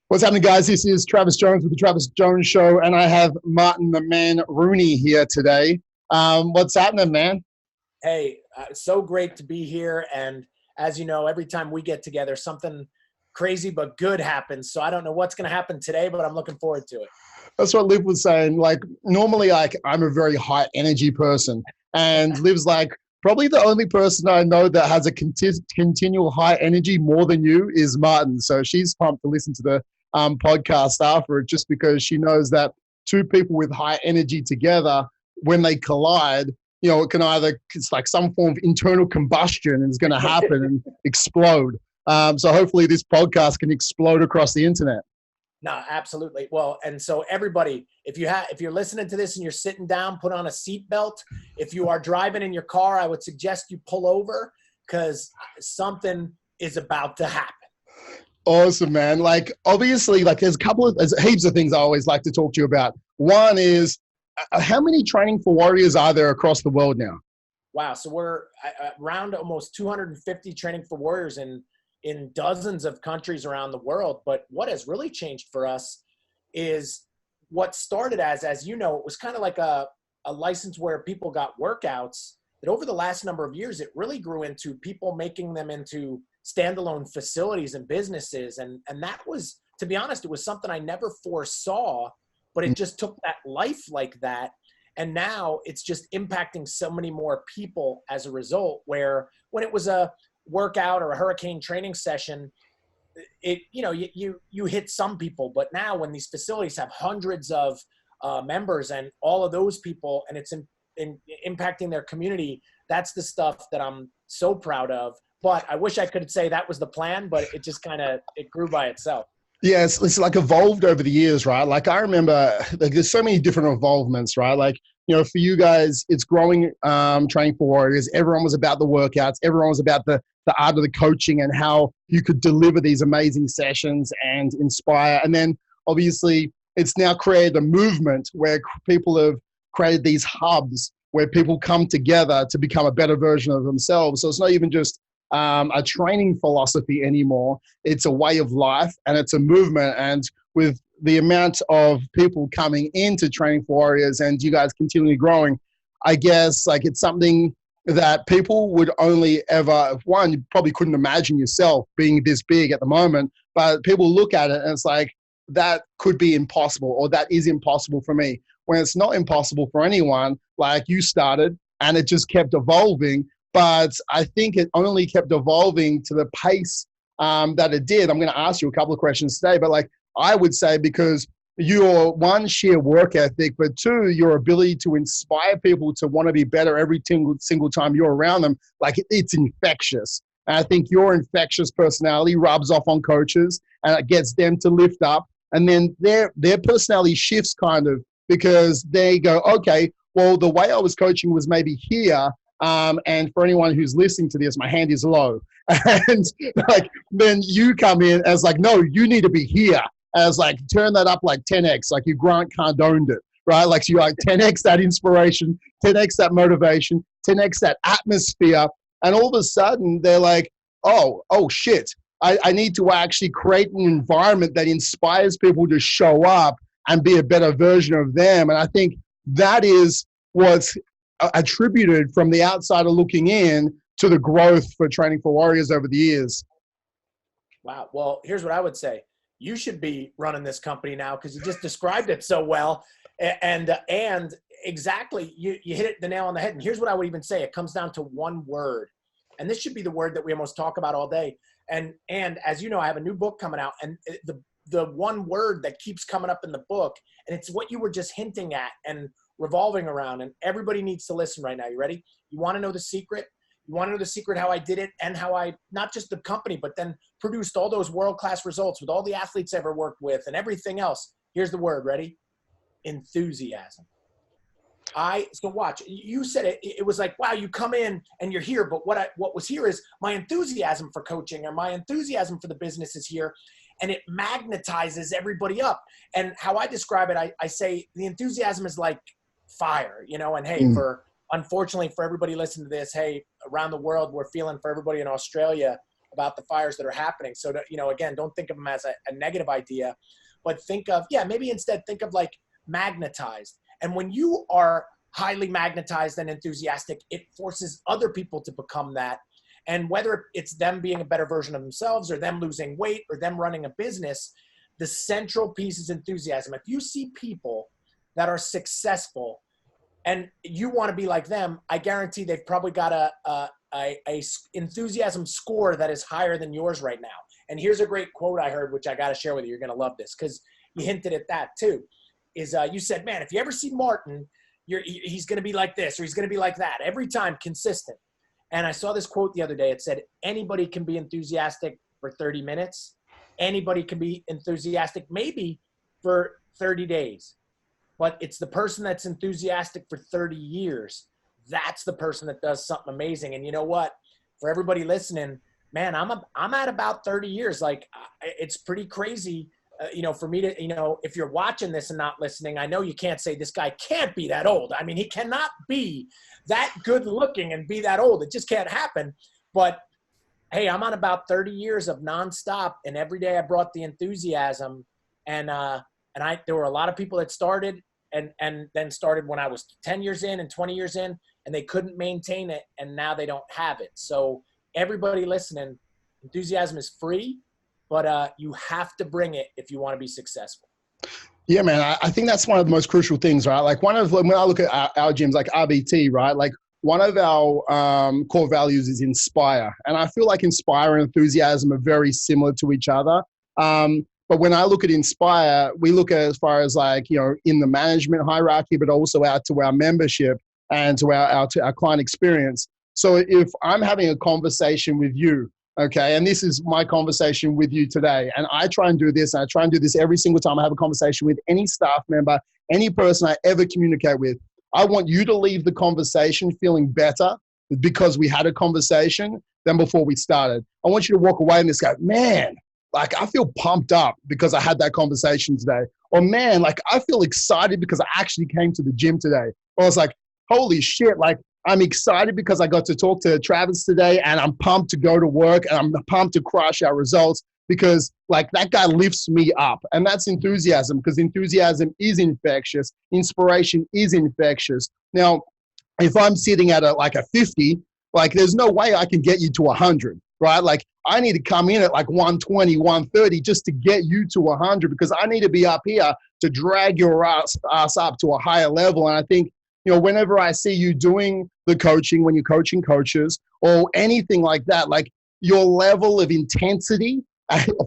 What's happening, guys? This is Travis Jones with the Travis Jones Show, and I have Martin the Man Rooney here today. What's happening, man? Hey, so great to be here. And as you know, every time we get together, something crazy but good happens. So I don't know what's going to happen today, but I'm looking forward to it. That's what Liv was saying. Like, normally, I'm a very high energy person, and Liv's like, probably the only person I know that has a continual high energy more than you is Martin. So she's pumped to listen to the podcast after it, just because she knows that two people with high energy together, when they collide, it can it's like some form of internal combustion is going to happen and explode. So hopefully this podcast can explode across the internet. No, absolutely. Well, and so everybody, if you're listening to this and you're sitting down, put on a seatbelt. If you are driving in your car, I would suggest you pull over because something is about to happen. Awesome, man. Like, obviously, like there's heaps of things I always like to talk to you about. One is how many training for warriors are there across the world now? Wow. So we're around almost 250 training for warriors in dozens of countries around the world. But what has really changed for us is what started as you know, it was kind of like a license where people got workouts, that over the last number of years, it really grew into people making them into standalone facilities and businesses. And that was, to be honest, it was something I never foresaw, but it just took that life like that. And now it's just impacting so many more people as a result, where when it was a workout or a hurricane training session, you hit some people, but now when these facilities have hundreds of members and all of those people, and it's impacting their community, that's the stuff that I'm so proud of. But I wish I could say that was the plan, but it just it grew by itself. Yeah, it's like evolved over the years, right? Like I remember, like there's so many different involvements, right? Like, for you guys, it's growing training for warriors. Everyone was about the workouts. Everyone was about the art of the coaching and how you could deliver these amazing sessions and inspire. And then obviously it's now created a movement where people have created these hubs where people come together to become a better version of themselves. So it's not even just a training philosophy anymore. It's a way of life and it's a movement. And with the amount of people coming into training for warriors and you guys continually growing, I guess like it's something that people would only ever, one, you probably couldn't imagine yourself being this big at the moment, but people look at it and it's like, that could be impossible, or that is impossible for me. When it's not impossible for anyone, like you started and it just kept evolving. But I think it only kept evolving to the pace that it did. I'm going to ask you a couple of questions today, but like I would say, because your one, sheer work ethic, but two, your ability to inspire people to want to be better every single time you're around them, like it's infectious. And I think your infectious personality rubs off on coaches and it gets them to lift up. And then their personality shifts kind of, because they go, okay, well, the way I was coaching was maybe here. And for anyone who's listening to this, my hand is low. And like, then you come in as like, no, you need to be here. As like, turn that up like 10x, like you Grant Cardone'd it, right? Like, so you like 10x that inspiration, 10x that motivation, 10x that atmosphere. And all of a sudden they're like, oh shit, I need to actually create an environment that inspires people to show up and be a better version of them. And I think that is what's attributed from the outsider looking in to the growth for training for warriors over the years. Wow. Well, here's what I would say. You should be running this company now because you just described it so well. And exactly, you hit the nail on the head. And here's what I would even say. It comes down to one word. And this should be the word that we almost talk about all day. And as you know, I have a new book coming out. And the one word that keeps coming up in the book, and it's what you were just hinting at and revolving around. And everybody needs to listen right now. You ready? You want to know the secret? You want to know the secret how I did it and how I, not just the company, but then produced all those world-class results with all the athletes I ever worked with and everything else. Here's the word. Ready? Enthusiasm. So watch, you said it, it was like, wow, you come in and you're here. But what was here is my enthusiasm for coaching, or my enthusiasm for the business is here, and it magnetizes everybody up. And how I describe it, I say the enthusiasm is like fire, and hey, unfortunately for everybody listening to this, hey, around the world, we're feeling for everybody in Australia. about the fires that are happening. So, again, don't think of them as a negative idea, but think of, maybe instead think of like magnetized. And when you are highly magnetized and enthusiastic, it forces other people to become that. And whether it's them being a better version of themselves or them losing weight or them running a business, the central piece is enthusiasm. If you see people that are successful and you want to be like them, I guarantee they've probably got a enthusiasm score that is higher than yours right now. And here's a great quote I heard, which I got to share with you. You're going to love this because you hinted at that too. Is you said, man, if you ever see Martin, he's going to be like this or he's going to be like that every time, consistent. And I saw this quote the other day. It said, anybody can be enthusiastic for 30 minutes. Anybody can be enthusiastic maybe for 30 days. But it's the person that's enthusiastic for 30 years. That's the person that does something amazing. And you know what? For everybody listening, man, I'm at about 30 years. Like, it's pretty crazy. For me to, if you're watching this and not listening, I know you can't say this guy can't be that old. I mean, he cannot be that good looking and be that old. It just can't happen. But hey, I'm on about 30 years of nonstop, and every day I brought the enthusiasm. And there were a lot of people that started and then started when I was 10 years in and 20 years in, and they couldn't maintain it, and now they don't have it. So everybody listening, enthusiasm is free. But you have to bring it if you want to be successful. Yeah, man. I think that's one of the most crucial things, right? Like when I look at our gyms, like RBT, right? Like one of our core values is inspire. And I feel like inspire and enthusiasm are very similar to each other. But when I look at inspire, we look at as far as like, in the management hierarchy, but also out to our membership and to our client experience. So if I'm having a conversation with you, okay, and this is my conversation with you today, and I try and do this, and I try and do this every single time I have a conversation with any staff member, any person I ever communicate with. I want you to leave the conversation feeling better because we had a conversation than before we started. I want you to walk away and just go, man, like I feel pumped up because I had that conversation today. Or man, like I feel excited because I actually came to the gym today. Or I was like, holy shit, like I'm excited because I got to talk to Travis today, and I'm pumped to go to work, and I'm pumped to crush our results because like that guy lifts me up. And that's enthusiasm, because enthusiasm is infectious. Inspiration is infectious. Now, if I'm sitting at like a 50, like there's no way I can get you to 100, right? Like I need to come in at like 120, 130 just to get you to 100, because I need to be up here to drag your ass up to a higher level. And I think, whenever I see you doing the coaching, when you're coaching coaches or anything like that, like your level of intensity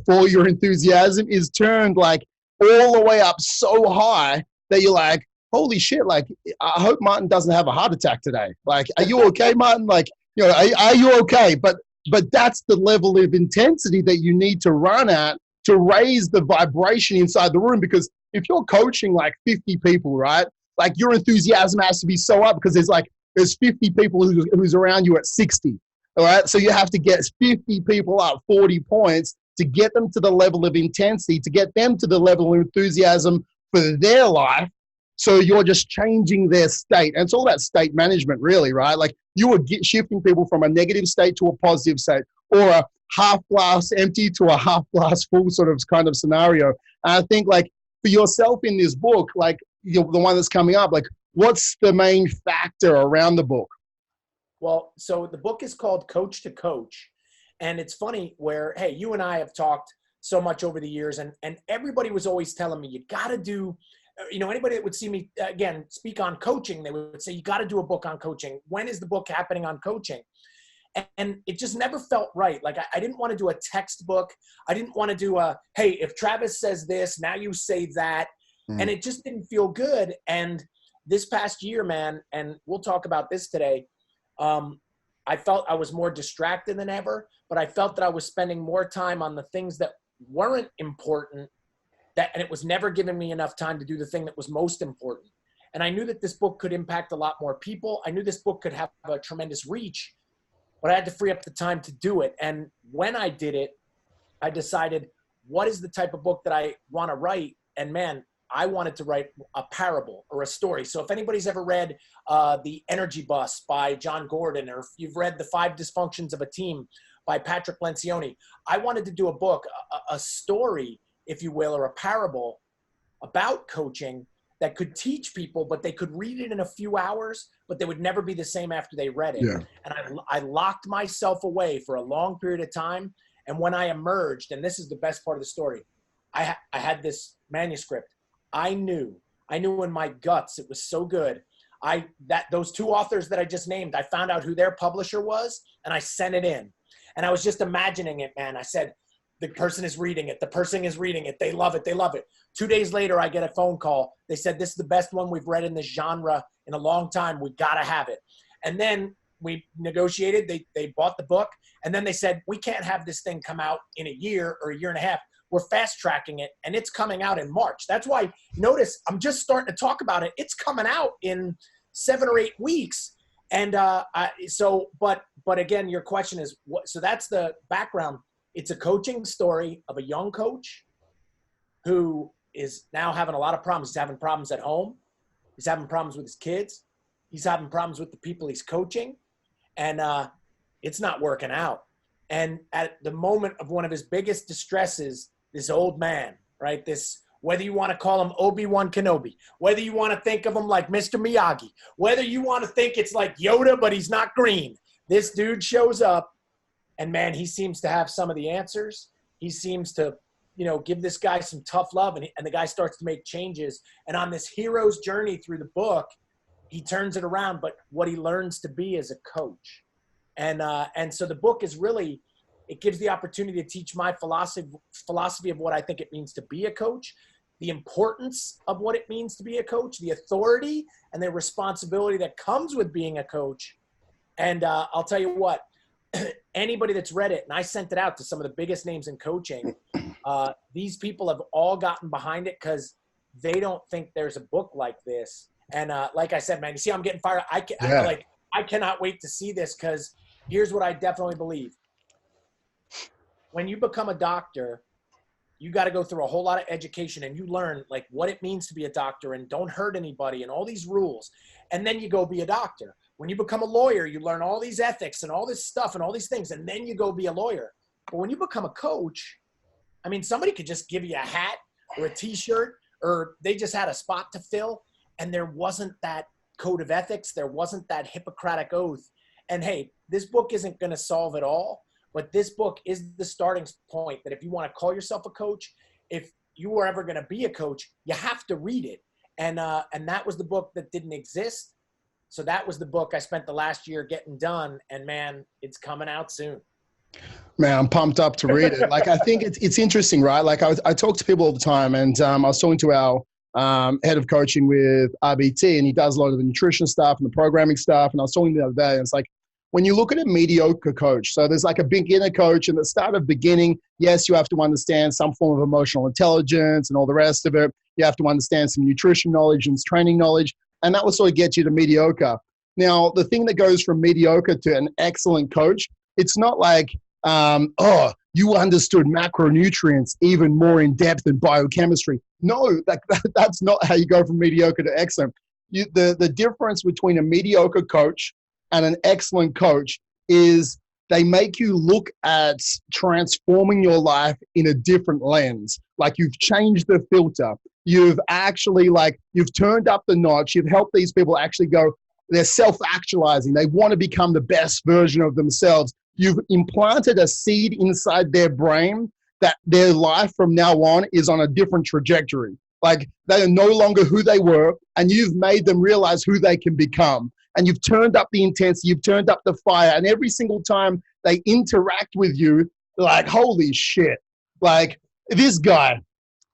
for your enthusiasm is turned like all the way up so high that you're like, holy shit, like I hope Martin doesn't have a heart attack today. Like, are you okay, Martin? Like, are you okay? But that's the level of intensity that you need to run at to raise the vibration inside the room. Because if you're coaching like 50 people, right? Like your enthusiasm has to be so up because there's 50 people who's around you at 60. All right. So you have to get 50 people up 40 points to get them to the level of intensity, to get them to the level of enthusiasm for their life. So you're just changing their state. And it's all about state management, really, right? Like you are shifting people from a negative state to a positive state, or a half glass empty to a half glass full sort of kind of scenario. And I think like for yourself in this book, like, the one that's coming up, like what's the main factor around the book? Well, so the book is called Coach to Coach. And it's funny where, hey, you and I have talked so much over the years, and everybody was always telling me, you got to do, anybody that would see me, again, speak on coaching, they would say, you got to do a book on coaching. When is the book happening on coaching? And it just never felt right. Like I didn't want to do a textbook. I didn't want to do hey, if Travis says this, now you say that. And it just didn't feel good. And this past year, man, and we'll talk about this today, I felt I was more distracted than ever, but I felt that I was spending more time on the things that weren't important, and it was never giving me enough time to do the thing that was most important. And I knew that this book could impact a lot more people. I knew this book could have a tremendous reach, but I had to free up the time to do it. And when I did it, I decided, what is the type of book that I want to write? And man, I wanted to write a parable or a story. So if anybody's ever read The Energy Bus by John Gordon, or if you've read The 5 Dysfunctions of a Team by Patrick Lencioni. I wanted to do a book, a story, if you will, or a parable about coaching that could teach people, but they could read it in a few hours, but they would never be the same after they read it. Yeah. And I locked myself away for a long period of time. And when I emerged, and this is the best part of the story, I had this manuscript. I knew in my guts it was so good. Those two authors that I just named, I found out who their publisher was, and I sent it in. And I was just imagining it, man. I said, the person is reading it. The person is reading it. They love it. They love it. 2 days later, I get a phone call. They said, this is the best one we've read in this genre in a long time. We got to have it. And then we negotiated. They bought the book. And then they said, we can't have this thing come out in a year or a year and a half. We're fast tracking it, and it's coming out in March. That's why, notice, I'm just starting to talk about it. It's coming out in 7 or 8 weeks. And but again, your question is, so that's the background. It's a coaching story of a young coach who is now having a lot of problems. He's having problems at home. He's having problems with his kids. He's having problems with the people he's coaching. And it's not working out. And at the moment of one of his biggest distresses, this old man, right? Whether you want to call him Obi-Wan Kenobi, whether you want to think of him like Mr. Miyagi, whether you want to think it's like Yoda, but he's not green. This dude shows up. And man, he seems to have some of the answers. He seems to, give this guy some tough love, and the guy starts to make changes. And on this hero's journey through the book, he turns it around. But what he learns to be as a coach, and so the book is really, it gives the opportunity to teach my philosophy of what I think it means to be a coach, the importance of what it means to be a coach, the authority and the responsibility that comes with being a coach. And I'll tell you what. Anybody that's read it, and I sent it out to some of the biggest names in coaching, these people have all gotten behind it because they don't think there's a book like this. And like I said, man, you see, I'm getting fired. I cannot wait to see this, because here's what I definitely believe. When you become a doctor, you got to go through a whole lot of education, and you learn like what it means to be a doctor and don't hurt anybody and all these rules. And then you go be a doctor. When you become a lawyer, you learn all these ethics and all this stuff and all these things, and then you go be a lawyer. But when you become a coach, I mean, somebody could just give you a hat or a t-shirt, or they just had a spot to fill, and there wasn't that code of ethics. There wasn't that Hippocratic oath. And hey, this book isn't going to solve it all, but this book is the starting point that if you want to call yourself a coach, if you were ever going to be a coach, you have to read it. And that was the book that didn't exist. So that was the book I spent the last year getting done, and man, it's coming out soon. Man, I'm pumped up to read it. Like, I think it's interesting, right? Like, I talk to people all the time, and I was talking to our head of coaching with RBT, and he does a lot of the nutrition stuff and the programming stuff. And I was talking the other day, and it's like, when you look at a mediocre coach, so there's like a beginner coach, and the start of beginning, yes, you have to understand some form of emotional intelligence and all the rest of it. You have to understand some nutrition knowledge and training knowledge. And that will sort of get you to mediocre. Now, the thing that goes from mediocre to an excellent coach, it's not like, you understood macronutrients even more in depth than biochemistry. No, that's not how you go from mediocre to excellent. The difference between a mediocre coach and an excellent coach is they make you look at transforming your life in a different lens. Like, you've changed the filter. You've actually, you've turned up the notch. You've helped these people actually go, they're self-actualizing. They want to become the best version of themselves. You've implanted a seed inside their brain that their life from now on is on a different trajectory. Like, they are no longer who they were, and you've made them realize who they can become. And you've turned up the intensity, you've turned up the fire, and every single time they interact with you, they're like, holy shit, like, this guy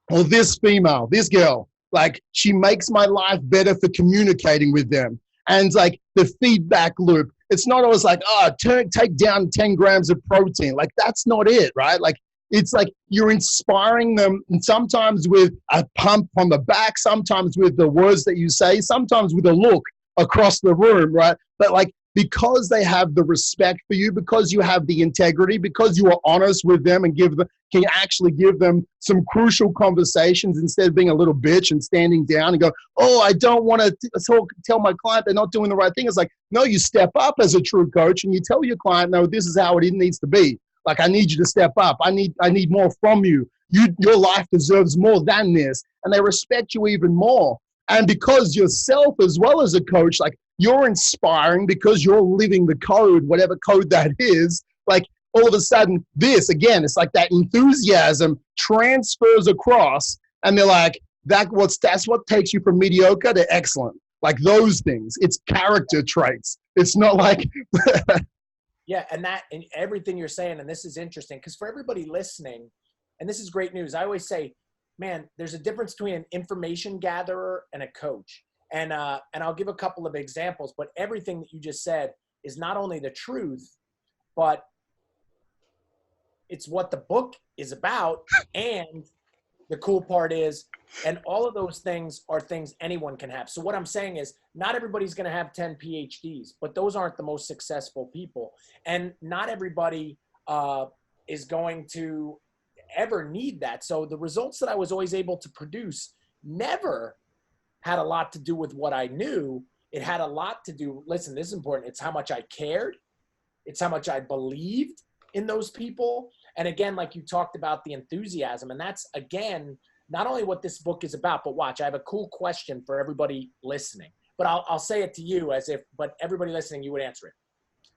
or this female, this girl, like, she makes my life better for communicating with them. And like the feedback loop, it's not always like, take down 10 grams of protein. Like, that's not it, right? Like, it's like you're inspiring them, and sometimes with a pump on the back, sometimes with the words that you say, sometimes with a look across the room, right? But like, because they have the respect for you, because you have the integrity, because you are honest with them and can actually give them some crucial conversations instead of being a little bitch and standing down and go, I don't want to tell my client they're not doing the right thing. It's like, no, you step up as a true coach and you tell your client, no, this is how it needs to be. Like, I need you to step up. I need more from you. Your life deserves more than this. And they respect you even more. And because yourself, as well as a coach, like, you're inspiring because you're living the code, whatever code that is. Like, all of a sudden, this, again, it's like that enthusiasm transfers across, and they're like, that's what takes you from mediocre to excellent. Like, those things. It's character traits. It's not like Yeah, and everything you're saying, and this is interesting, because for everybody listening, and this is great news, I always say, man, there's a difference between an information gatherer and a coach. And I'll give a couple of examples, but everything that you just said is not only the truth, but it's what the book is about. And the cool part is, and all of those things are things anyone can have. So what I'm saying is, not everybody's going to have 10 PhDs, but those aren't the most successful people. And not everybody is going to ever need that. So the results that I was always able to produce never had a lot to do with what I knew. It had a lot to do, listen, this is important. It's how much I cared. It's how much I believed in those people. And again, like you talked about, the enthusiasm. And that's, again, not only what this book is about, but watch, I have a cool question for everybody listening. But I'll say it to you but everybody listening, you would answer it.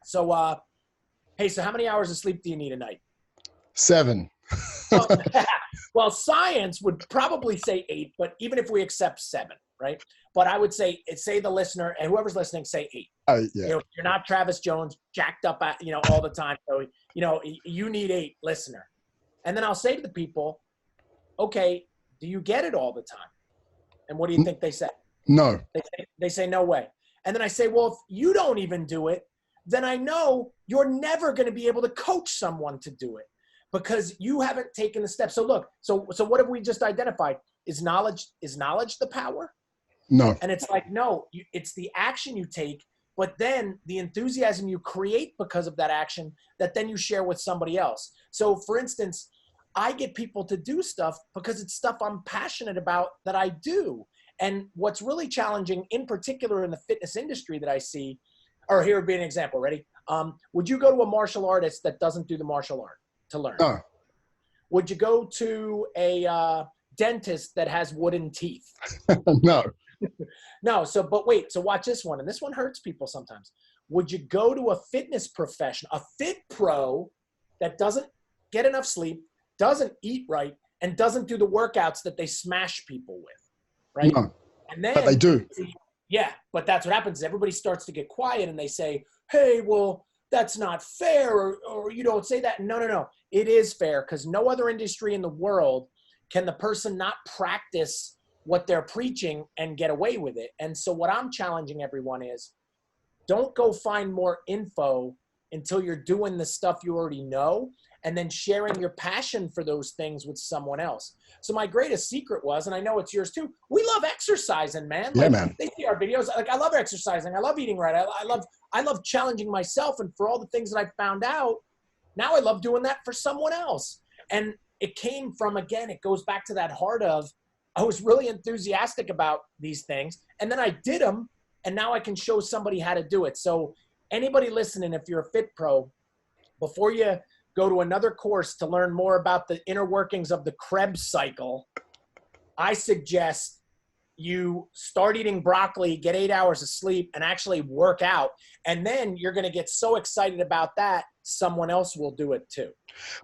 So, hey, so how many hours of sleep do you need a night? 7. Well, science would probably say 8, but even if we accept 7, right? But I would say the listener, and whoever's listening, say 8. Yeah. You're not Travis Jones, jacked up, all the time. So, you need 8, listener. And then I'll say to the people, okay, do you get it all the time? And what do you think they say? No. They say no way. And then I say, well, if you don't even do it, then I know you're never going to be able to coach someone to do it, because you haven't taken the steps. So look, so what have we just identified? Is knowledge the power? No. And it's like, no, it's the action you take, but then the enthusiasm you create because of that action that then you share with somebody else. So for instance, I get people to do stuff because it's stuff I'm passionate about that I do. And what's really challenging, in particular in the fitness industry that I see, or here would be an example, ready? Would you go to a martial artist that doesn't do the martial art to learn? No. Would you go to a dentist that has wooden teeth? No. No. But wait, so watch this one. And this one hurts people sometimes. Would you go to a fitness professional, a fit pro that doesn't get enough sleep, doesn't eat right, and doesn't do the workouts that they smash people with, right? No. And then, but they do. Yeah, but that's what happens. Everybody starts to get quiet and they say, hey, well, that's not fair, or you don't say that. No. It is fair, because no other industry in the world can the person not practice what they're preaching and get away with it. And so what I'm challenging everyone is, don't go find more info until you're doing the stuff you already know, and then sharing your passion for those things with someone else. So my greatest secret was, and I know it's yours too, we love exercising, man. Yeah, like, man. They see our videos. Like, I love exercising. I love eating right. I love challenging myself. And for all the things that I found out, now I love doing that for someone else. And it came from, again, it goes back to that heart of, I was really enthusiastic about these things, and then I did them, and now I can show somebody how to do it. So anybody listening, if you're a fit pro, before you go to another course to learn more about the inner workings of the Krebs cycle, I suggest you start eating broccoli, get 8 hours of sleep, and actually work out. And then you're going to get so excited about that, someone else will do it too.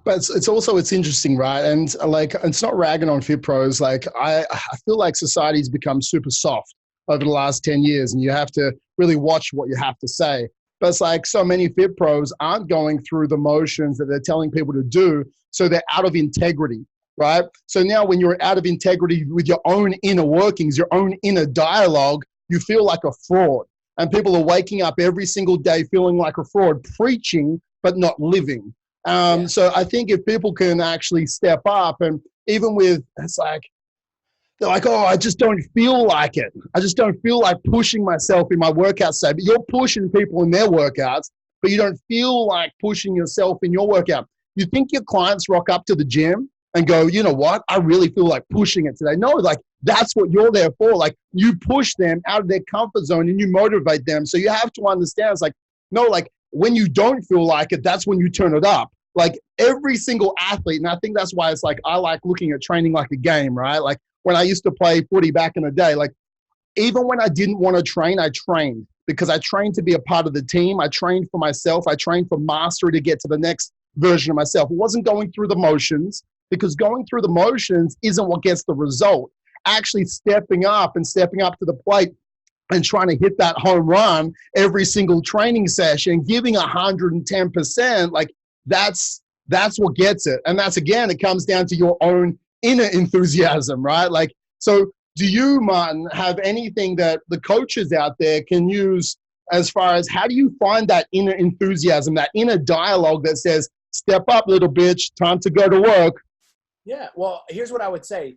But it's interesting, right? And like, it's not ragging on fit pros. Like, I feel like society's become super soft over the last 10 years, and you have to really watch what you have to say. But it's like, so many fit pros aren't going through the motions that they're telling people to do, so they're out of integrity, right? So now when you're out of integrity with your own inner workings, your own inner dialogue, you feel like a fraud. And people are waking up every single day feeling like a fraud, preaching but not living. So I think if people can actually step up, and even with, it's like, they're like, oh, I just don't feel like it. I just don't feel like pushing myself in my workouts today. But you're pushing people in their workouts, but you don't feel like pushing yourself in your workout. You think your clients rock up to the gym and go, you know what? I really feel like pushing it today. No, like, that's what you're there for. Like, you push them out of their comfort zone and you motivate them. So you have to understand, it's like, no, like, when you don't feel like it, that's when you turn it up. like every single athlete, and I think that's why it's like I like looking at training like a game, right? Like when I used to play footy back in the day, like even when I didn't want to train, I trained because I trained to be a part of the team. I trained for myself. I trained for mastery to get to the next version of myself. It wasn't going through the motions, because going through the motions isn't what gets the result. Actually stepping up to the plate and trying to hit that home run every single training session, giving 110%, like that's what gets it. And that's, again, it comes down to your own inner enthusiasm, right? Like, so do you, Martin, have anything that the coaches out there can use as far as how do you find that inner enthusiasm, that inner dialogue that says, step up, little bitch, time to go to work? Yeah, well, here's what I would say.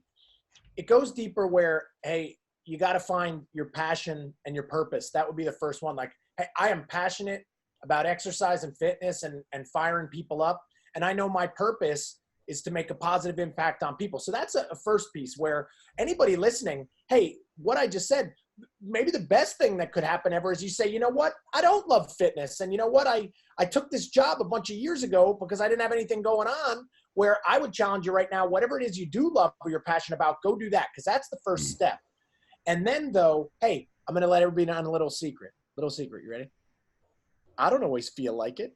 It goes deeper where, hey, you got to find your passion and your purpose. That would be the first one. Like, hey, I am passionate about exercise and fitness and firing people up. And I know my purpose is to make a positive impact on people. So that's a first piece where anybody listening, hey, what I just said, maybe the best thing that could happen ever is you say, you know what, I don't love fitness. And you know what, I took this job a bunch of years ago because I didn't have anything going on, where I would challenge you right now, whatever it is you do love or you're passionate about, go do that, because that's the first step. And then though, hey, I'm going to let everybody know a little secret. You ready? I don't always feel like it.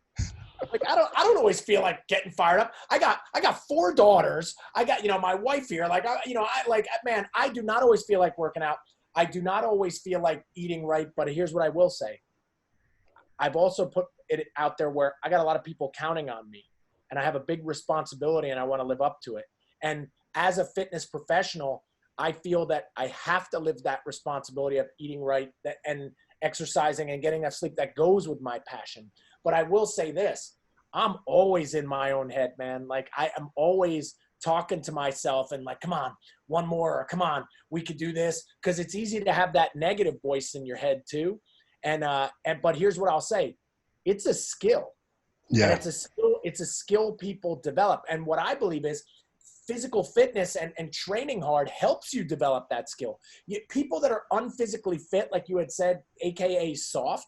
Like, I don't always feel like getting fired up. I got 4 daughters. I got, my wife here. Like, man, I do not always feel like working out. I do not always feel like eating right. But here's what I will say. I've also put it out there where I got a lot of people counting on me, and I have a big responsibility and I want to live up to it. And as a fitness professional, I feel that I have to live that responsibility of eating right and exercising and getting that sleep that goes with my passion. But I will say this, I'm always in my own head, man. Like, I am always talking to myself and like, come on, one more, or come on, we could do this. Cause it's easy to have that negative voice in your head too. But here's what I'll say. It's a skill. Yeah. And it's a skill people develop. And what I believe is physical fitness and training hard helps you develop that skill. People that are unphysically fit, like you had said, AKA soft,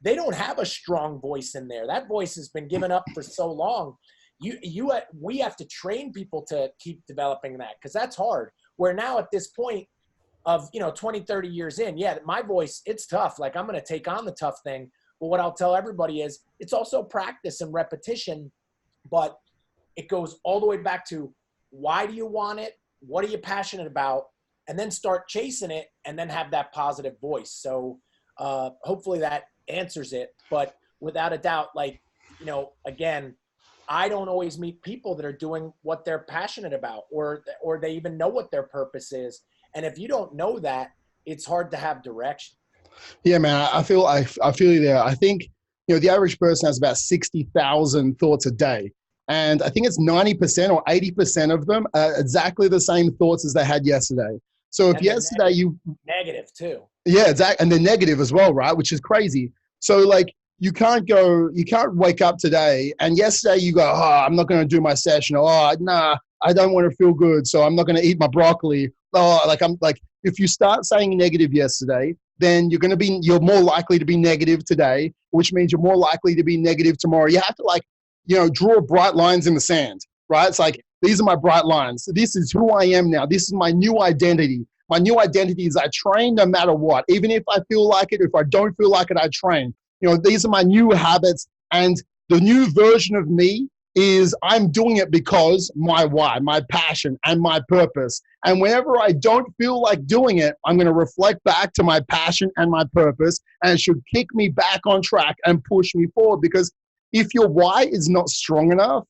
they don't have a strong voice in there. That voice has been given up for so long. We have to train people to keep developing that, because that's hard. Where now at this point of 20, 30 years in, yeah, my voice, it's tough. Like, I'm going to take on the tough thing. But what I'll tell everybody is it's also practice and repetition, but it goes all the way back to why do you want it? What are you passionate about? And then start chasing it and then have that positive voice. So hopefully that answers it. But without a doubt, like, again, I don't always meet people that are doing what they're passionate about or they even know what their purpose is. And if you don't know that, it's hard to have direction. Yeah, man, I feel you there. I think, the average person has about 60,000 thoughts a day. And I think it's 90% or 80% of them are exactly the same thoughts as they had yesterday. So if yesterday negative too. Yeah, exactly. And they're negative as well, right? Which is crazy. So like, you can't wake up today and yesterday you go, oh, I'm not going to do my session. Oh, nah, I don't want to feel good, so I'm not going to eat my broccoli. Oh, if you start saying negative yesterday, then you're more likely to be negative today, which means you're more likely to be negative tomorrow. You have to draw bright lines in the sand, right? It's like, these are my bright lines. This is who I am now. This is my new identity. My new identity is I train no matter what. Even if I feel like it, if I don't feel like it, I train. These are my new habits. And the new version of me is I'm doing it because my why, my passion, and my purpose. And whenever I don't feel like doing it, I'm going to reflect back to my passion and my purpose, and it should kick me back on track and push me forward. Because if your why is not strong enough,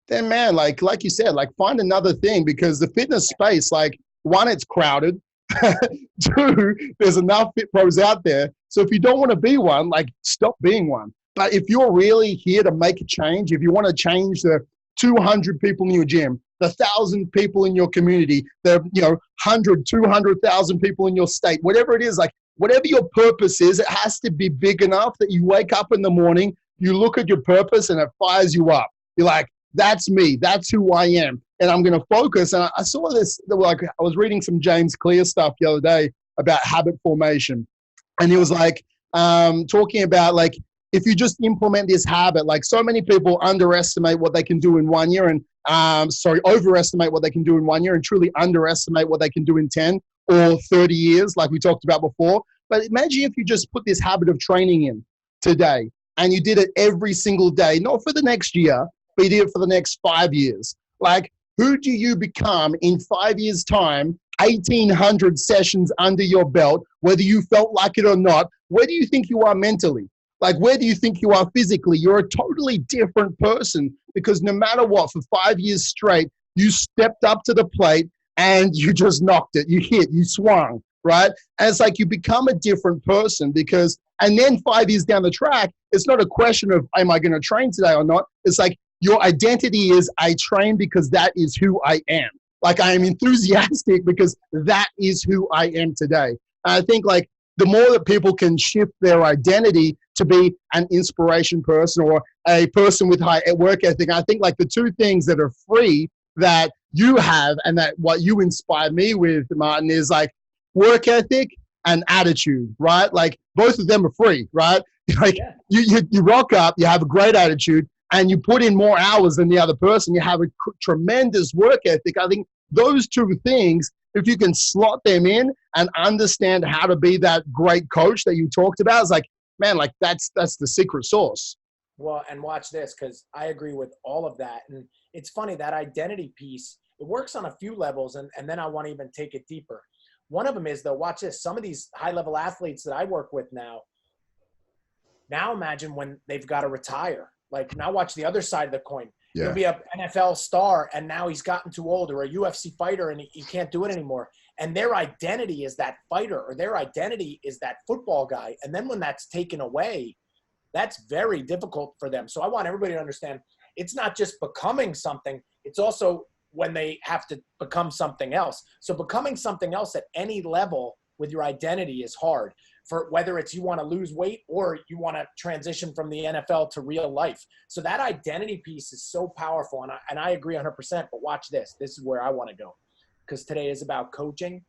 then man, like you said, like find another thing, because the fitness space, like, one, it's crowded. 2, there's enough fit pros out there. So if you don't want to be one, like, stop being one. But if you're really here to make a change, if you want to change the 200 people in your gym, the 1,000 people in your community, the 100, 200,000 people in your state, whatever it is, like whatever your purpose is, it has to be big enough that you wake up in the morning, you look at your purpose and it fires you up. You're like, that's me, that's who I am, and I'm going to focus. And I saw this, like, I was reading some James Clear stuff the other day about habit formation, and he was like talking about like if you just implement this habit, like so many people underestimate what they can do in 1 year and overestimate what they can do in 1 year and truly underestimate what they can do in 10 or 30 years, like we talked about before. But imagine if you just put this habit of training in today and you did it every single day, not for the next year, but you did it for the next 5 years. Like, who do you become in 5 years' time, 1,800 sessions under your belt, whether you felt like it or not? Where do you think you are mentally? Like, where do you think you are physically? You're a totally different person because no matter what, for 5 years straight, you stepped up to the plate and you just knocked it. You hit, you swung, right? And it's like you become a different person because, and then 5 years down the track, it's not a question of, am I going to train today or not? It's like your identity is, I train because that is who I am. Like, I am enthusiastic because that is who I am today. And I think like the more that people can shift their identity to be an inspiration person or a person with high work ethic, I think like the two things that are free that you have and that what you inspire me with, Martin, is like work ethic and attitude, right? Like both of them are free, right? Like you rock up, you have a great attitude, and you put in more hours than the other person, you have a tremendous work ethic. I think those two things, if you can slot them in and understand how to be that great coach that you talked about, it's like, man, like that's the secret sauce. Well, and watch this, because I agree with all of that. And it's funny, that identity piece, it works on a few levels, and then I want to even take it deeper. One of them is, though, watch this, some of these high-level athletes that I work with now imagine when they've got to retire. Like, now watch the other side of the coin. Yeah. He'll be an NFL star, and now he's gotten too old, or a UFC fighter, and he can't do it anymore. And their identity is that fighter, or their identity is that football guy. And then when that's taken away, that's very difficult for them. So I want everybody to understand, it's not just becoming something, it's also when they have to become something else. So becoming something else at any level with your identity is hard, for whether it's you want to lose weight or you want to transition from the NFL to real life. So that identity piece is so powerful. And I agree 100%, but watch this. This is where I want to go, because today is about coaching.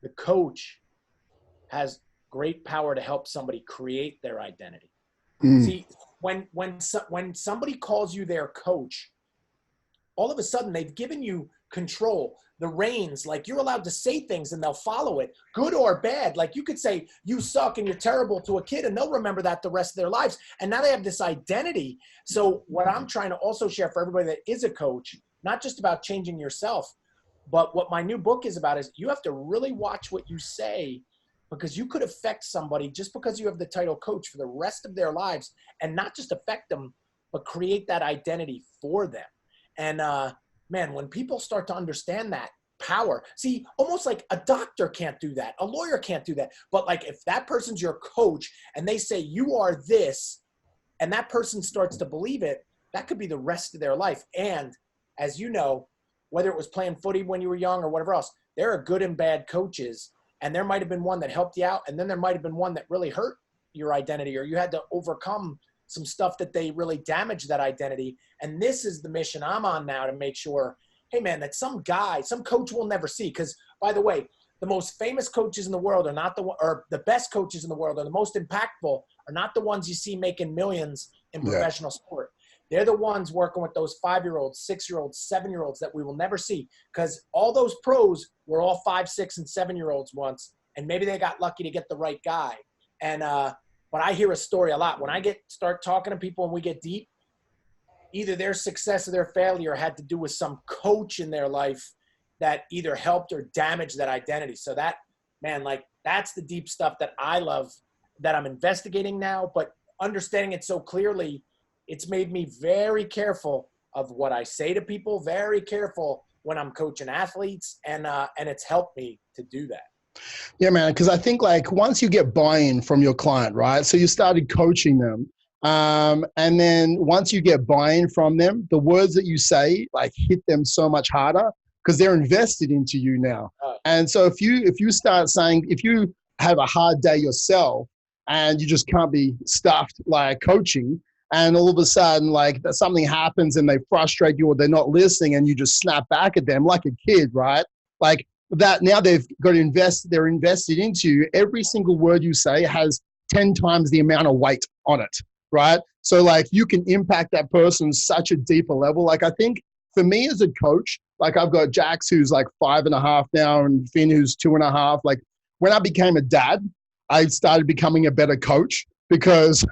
The coach has great power to help somebody create their identity. See, when somebody calls you their coach, all of a sudden they've given you control, the reins. Like, you're allowed to say things and they'll follow it, good or bad. Like, you could say you suck and you're terrible to a kid, and they'll remember that the rest of their lives. And now they have this identity. So what I'm trying to also share for everybody that is a coach, not just about changing yourself, but what my new book is about, is you have to really watch what you say, because you could affect somebody just because you have the title coach for the rest of their lives, and not just affect them, but create that identity for them. And man, when people start to understand that power, see, almost like a doctor can't do that, a lawyer can't do that, but like if that person's your coach and they say you are this, and that person starts to believe it, that could be the rest of their life. And as you know, whether it was playing footy when you were young or whatever else, there are good and bad coaches, and there might have been one that helped you out, and then there might have been one that really hurt your identity, or you had to overcome some stuff that they really damaged that identity. And this is the mission I'm on now, to make sure, hey man, that some coach will never see. Because by the way, the most famous coaches in the world are not or the best coaches in the world, or the most impactful, are not the ones you see making millions in professional sport. They're the ones working with those 5-year-olds, 6-year-olds, 7-year-olds that we will never see, because all those pros were all 5, 6, and 7-year-olds once, and maybe they got lucky to get the right guy. And but I hear a story a lot when I start talking to people and we get deep. Either their success or their failure had to do with some coach in their life that either helped or damaged that identity. So that, man, like, that's the deep stuff that I love, that I'm investigating now. But understanding it so clearly, it's made me very careful of what I say to people, very careful when I'm coaching athletes, and it's helped me to do that. Yeah, man, because I think like once you get buy-in from your client, right? So you started coaching them, and then once you get buy-in from them, the words that you say like hit them so much harder because they're invested into you now. And so if you start saying, if you have a hard day yourself and you just can't be stuffed like coaching, and all of a sudden like something happens and they frustrate you or they're not listening, and you just snap back at them like a kid, right? Like that, now they've got to invest, they're invested into you. Every single word you say has 10 times the amount of weight on it, right? So like you can impact that person such a deeper level. Like I think for me as a coach, like I've got Jax who's like 5.5 now and Finn who's 2.5. Like when I became a dad, I started becoming a better coach because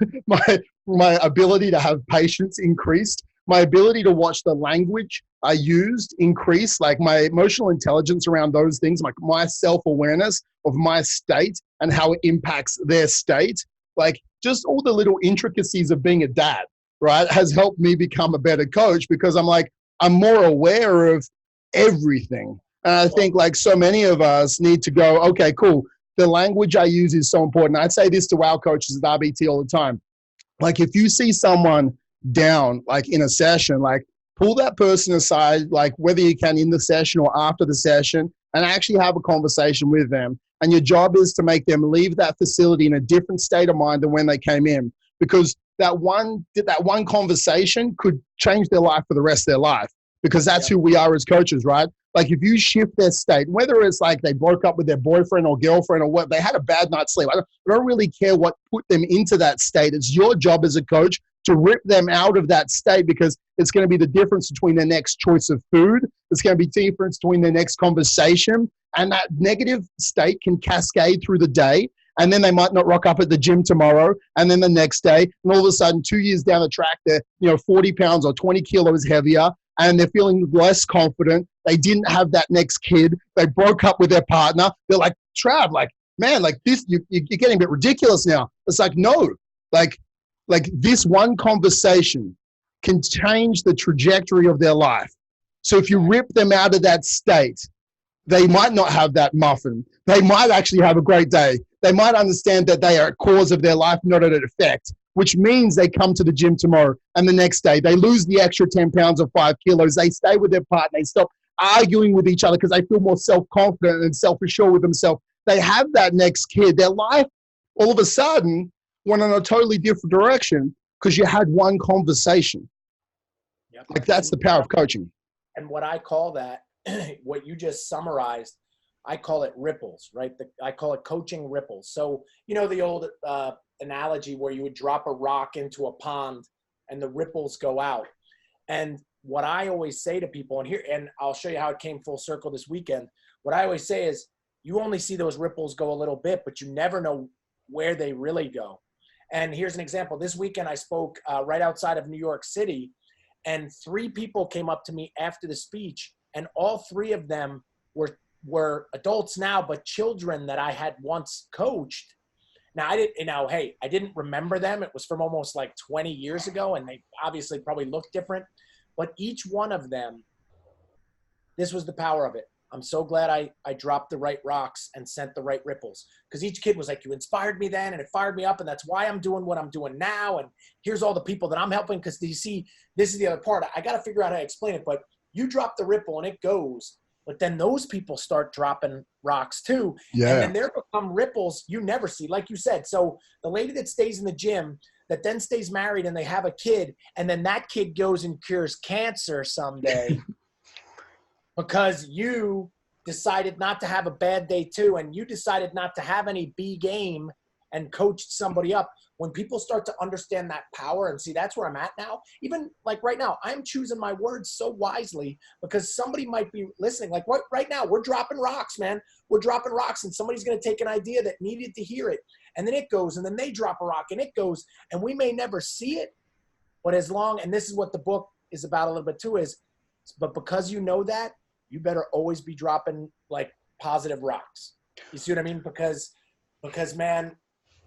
my ability to have patience increased. My ability to watch the language I used increased, like my emotional intelligence around those things, like my self-awareness of my state and how it impacts their state. Like just all the little intricacies of being a dad, right, has helped me become a better coach because I'm more aware of everything. And I think like so many of us need to go, okay, cool. The language I use is so important. I'd say this to our coaches at RBT all the time. Like if you see someone down, like in a session, like pull that person aside, like whether you can in the session or after the session, and actually have a conversation with them. And your job is to make them leave that facility in a different state of mind than when they came in, because that one conversation could change their life for the rest of their life, because that's who we are as coaches, right? Like if you shift their state, whether it's like they broke up with their boyfriend or girlfriend or what, they had a bad night's sleep. I don't really care what put them into that state. It's your job as a coach to rip them out of that state, because it's going to be the difference between their next choice of food. It's going to be the difference between their next conversation. And that negative state can cascade through the day. And then they might not rock up at the gym tomorrow. And then the next day, and all of a sudden, 2 years down the track, they're 40 pounds or 20 kilos heavier, and they're feeling less confident. They didn't have that next kid. They broke up with their partner. They're like, Trav, like, man, like this, you're getting a bit ridiculous now. It's like, no, like this one conversation can change the trajectory of their life. So if you rip them out of that state, they might not have that muffin. They might actually have a great day. They might understand that they are a cause of their life, not an effect, which means they come to the gym tomorrow and the next day they lose the extra 10 pounds or 5 kilos. They stay with their partner. They stop arguing with each other because they feel more self-confident and self-assured with themselves. They have that next kid. Their life all of a sudden went in a totally different direction because you had one conversation. Yep. Like that's the power of coaching. And what I call that, what you just summarized, I call it ripples, right? I call it coaching ripples. So, the old analogy where you would drop a rock into a pond and the ripples go out. And what I always say to people, and I'll show you how it came full circle this weekend. What I always say is you only see those ripples go a little bit, but you never know where they really go. And here's an example. This weekend I spoke right outside of New York City, and 3 people came up to me after the speech, and all 3 of them were adults now, but children that I had once coached. Now I didn't remember them. It was from almost like 20 years ago, and they obviously probably looked different, but each one of them, this was the power of it. I'm so glad I dropped the right rocks and sent the right ripples, because each kid was like, you inspired me then, and it fired me up, and that's why I'm doing what I'm doing now, and here's all the people that I'm helping, because you see, this is the other part. I got to figure out how to explain it, but you drop the ripple and it goes, but then those people start dropping rocks too, and then there become ripples you never see, like you said. So the lady that stays in the gym, that then stays married and they have a kid, and then that kid goes and cures cancer someday because you decided not to have a bad day too, and you decided not to have any B game and coached somebody up. When people start to understand that power, and see, that's where I'm at now. Even like right now, I'm choosing my words so wisely, because somebody might be listening. Like right now, we're dropping rocks, man. We're dropping rocks, and somebody's going to take an idea that needed to hear it, and then it goes, and then they drop a rock and it goes, and we may never see it, but and this is what the book is about a little bit too, but because you know that, you better always be dropping like positive rocks. You see what I mean? Because man,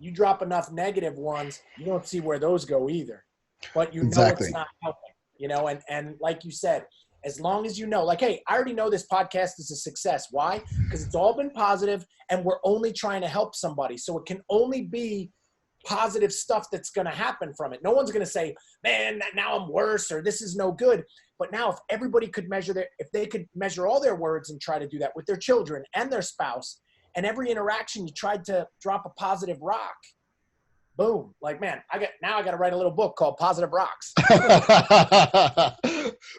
you drop enough negative ones, you don't see where those go either. But you know it's not helping, and like you said, as long as you know, like, hey, I already know this podcast is a success. Why? Because it's all been positive, and we're only trying to help somebody. So it can only be positive stuff that's going to happen from it. No one's going to say, man, now I'm worse, or this is no good. But now if everybody could if they could measure all their words and try to do that with their children and their spouse, and every interaction you tried to drop a positive rock, boom. Like, man, I got to write a little book called Positive Rocks.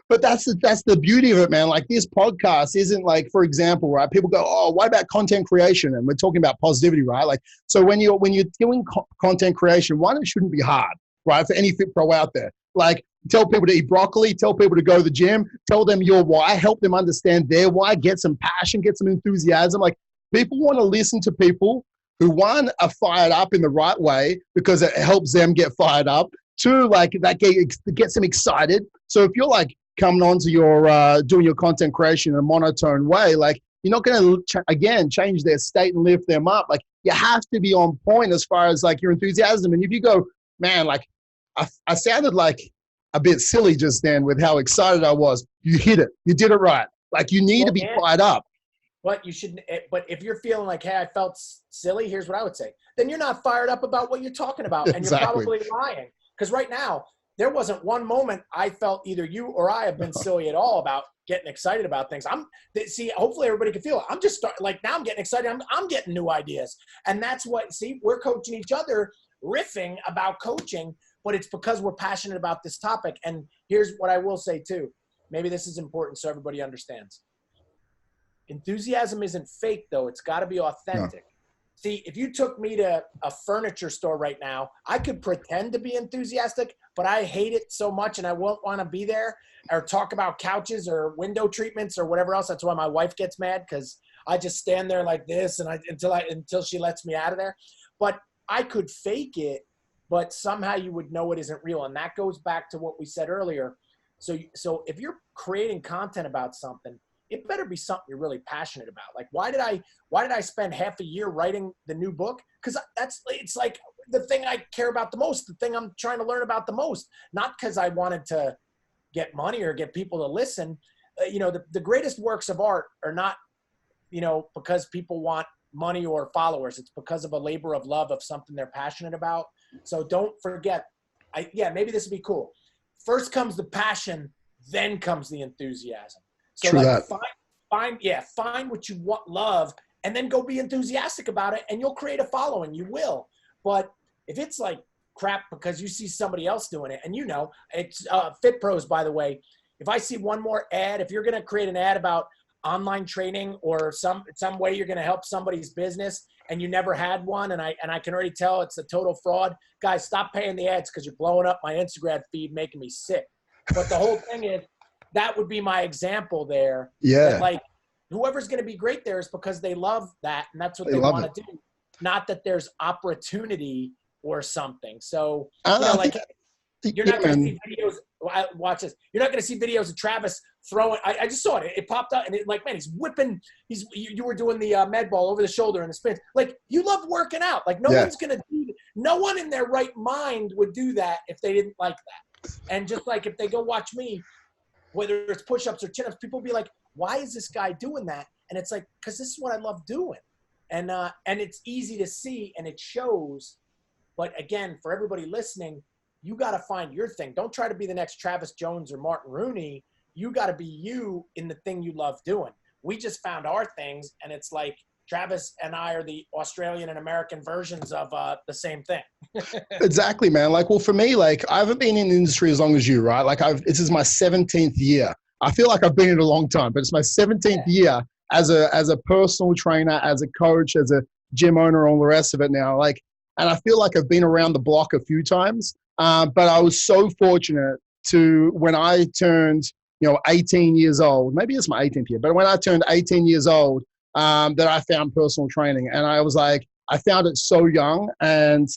But that's the beauty of it, man. Like this podcast isn't like, for example, right? People go, oh, what about content creation? And we're talking about positivity, right? Like, so when you're doing content creation, one, it shouldn't be hard, right? For any fit pro out there, like tell people to eat broccoli, tell people to go to the gym, tell them your why, help them understand their why, get some passion, get some enthusiasm. Like people want to listen to people who, one, are fired up in the right way because it helps them get fired up. Two, like that gets them excited. So if you're like coming on to your doing your content creation in a monotone way, like you're not going to change their state and lift them up. Like you have to be on point as far as like your enthusiasm. And if you go, man, like I sounded like a bit silly just then with how excited I was. You hit it. You did it right. Like you need to be fired up. But you shouldn't. But if you're feeling like, hey, I felt silly, here's what I would say. Then you're not fired up about what you're talking about, and you're probably lying. Because right now, there wasn't one moment I felt either you or I have been silly at all about getting excited about things. Hopefully everybody can feel it. I'm just like now I'm getting excited. I'm getting new ideas, and that's what. See, we're coaching each other, riffing about coaching, but it's because we're passionate about this topic. And here's what I will say too. Maybe this is important so everybody understands. Enthusiasm isn't fake, though. It's got to be authentic. No. See, if you took me to a furniture store right now, I could pretend to be enthusiastic, but I hate it so much and I won't want to be there or talk about couches or window treatments or whatever else. That's why my wife gets mad because I just stand there like this and until she lets me out of there. But I could fake it, but somehow you would know it isn't real. And that goes back to what we said earlier. So if you're creating content about something, it better be something you're really passionate about. Like, why did I spend half a year writing the new book? Because it's like the thing I care about the most, the thing I'm trying to learn about the most, not because I wanted to get money or get people to listen. The greatest works of art are not, because people want money or followers. It's because of a labor of love of something they're passionate about. So don't forget, maybe this would be cool. First comes the passion, then comes the enthusiasm. So True like that. find what you love, and then go be enthusiastic about it, and you'll create a following. You will. But if it's like crap because you see somebody else doing it, and it's Fit Pros, by the way. If I see one more ad, if you're going to create an ad about online training or some way you're going to help somebody's business, and you never had one, and I can already tell it's a total fraud, guys, stop paying the ads because you're blowing up my Instagram feed, making me sick. But the whole thing is, that would be my example there. Yeah. That, like, whoever's going to be great there is because they love that, and that's what they want to do. Not that there's opportunity or something. So, you're not going to see videos. Watch this. You're not going to see videos of Travis throwing. I just saw it. It popped up, and he's whipping. You were doing the med ball over the shoulder and the spins. Like, you love working out. Like, one's going to do. No one in their right mind would do that if they didn't like that. And just like if they go watch me, whether it's push-ups or chin-ups, people will be like, why is this guy doing that? And it's like, because this is what I love doing. And it's easy to see, and it shows. But again, for everybody listening, you got to find your thing. Don't try to be the next Travis Jones or Martin Rooney. You got to be you in the thing you love doing. We just found our things, and it's like Travis and I are the Australian and American versions of the same thing. Exactly, man. Like, well, for me, like, I haven't been in the industry as long as you, right? Like, this is my 17th year. I feel like I've been in a long time, but it's my 17th year as a personal trainer, as a coach, as a gym owner, all the rest of it now. Like, and I feel like I've been around the block a few times. But I was so fortunate to, when I turned, 18 years old, maybe it's my 18th year, but when I turned 18 years old, that I found personal training. And I was like, I found it so young, and,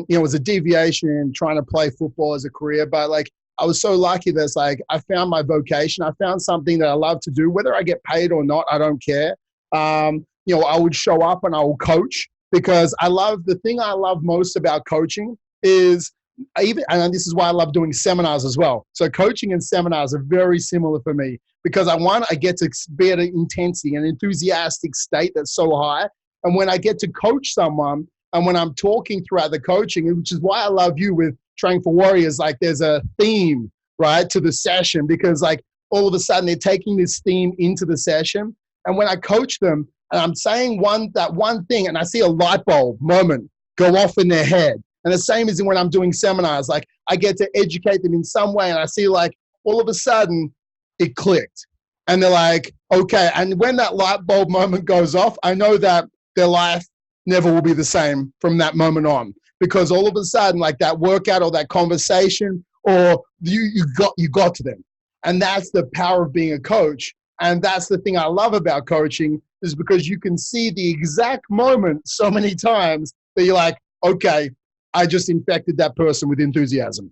it was a deviation in trying to play football as a career, but like, I was so lucky that it's like, I found my vocation. I found something that I love to do, whether I get paid or not, I don't care. I would show up and I will coach, because the thing I love most about coaching is and this is why I love doing seminars as well. So coaching and seminars are very similar for me, because I get to be at an intensity, an enthusiastic state that's so high. And when I get to coach someone, and when I'm talking throughout the coaching, which is why I love you with Training for Warriors, like there's a theme, right, to the session, because like all of a sudden they're taking this theme into the session. And when I coach them and I'm saying that one thing, and I see a light bulb moment, go off in their head. And the same as when I'm doing seminars, like I get to educate them in some way, and I see like all of a sudden it clicked. And they're like, okay. And when that light bulb moment goes off, I know that their life never will be the same from that moment on, because all of a sudden, like that workout or that conversation, or you got to them. And that's the power of being a coach. And that's the thing I love about coaching, is because you can see the exact moment so many times that you're like, okay, I just infected that person with enthusiasm.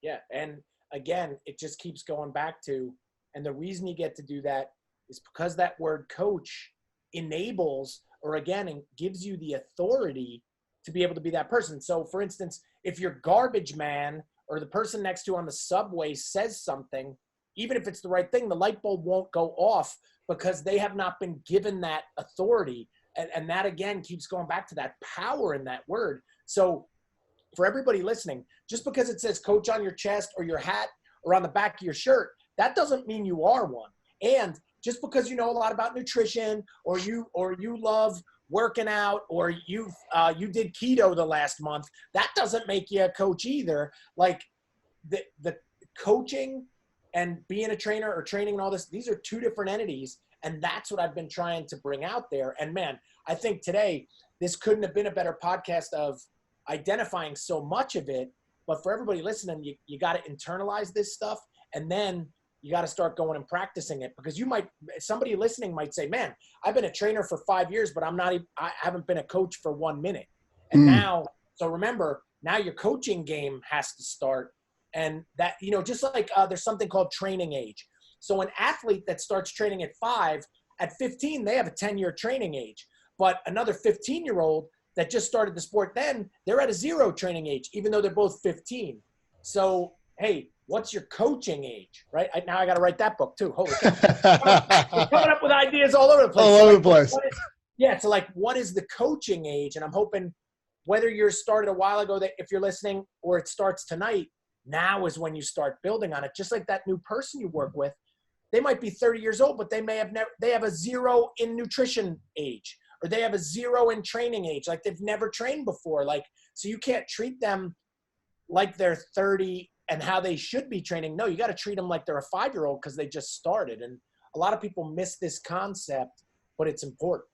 Yeah. And again, it just keeps going back to, and the reason you get to do that is because that word coach enables, or again, gives you the authority to be able to be that person. So for instance, if your garbage man or the person next to you on the subway says something, even if it's the right thing, the light bulb won't go off because they have not been given that authority. And that again keeps going back to that power in that word. So for everybody listening, just because it says coach on your chest or your hat or on the back of your shirt, that doesn't mean you are one. And just because you know a lot about nutrition, or you love working out, or you did keto the last month, that doesn't make you a coach either. Like the coaching and being a trainer or training and all this, these are two different entities. And that's what I've been trying to bring out there. And man, I think today, this couldn't have been a better podcast of identifying so much of it. But for everybody listening, you got to internalize this stuff. And then you got to start going and practicing it, because somebody listening might say, man, I've been a trainer for 5 years, but I haven't been a coach for 1 minute. And now, so remember, now your coaching game has to start. And that, just like there's something called training age. So an athlete that starts training at 5, at 15, they have a 10-year training age. But another 15-year-old that just started the sport, then they're at a 0 training age, even though they're both 15. So, hey, what's your coaching age, right? Now I got to write that book too. Holy cow. We're coming up with ideas all over the place. All over the place. So like, what is the coaching age? And I'm hoping, whether you're started a while ago, that if you're listening, or it starts tonight, now is when you start building on it. Just like that new person you work with, they might be 30 years old, but they have a 0 in nutrition age, or they have a 0 in training age. Like they've never trained before. Like, so you can't treat them like they're 30 and how they should be training. No, you got to treat them like they're a 5-year-old because they just started. And a lot of people miss this concept, but it's important.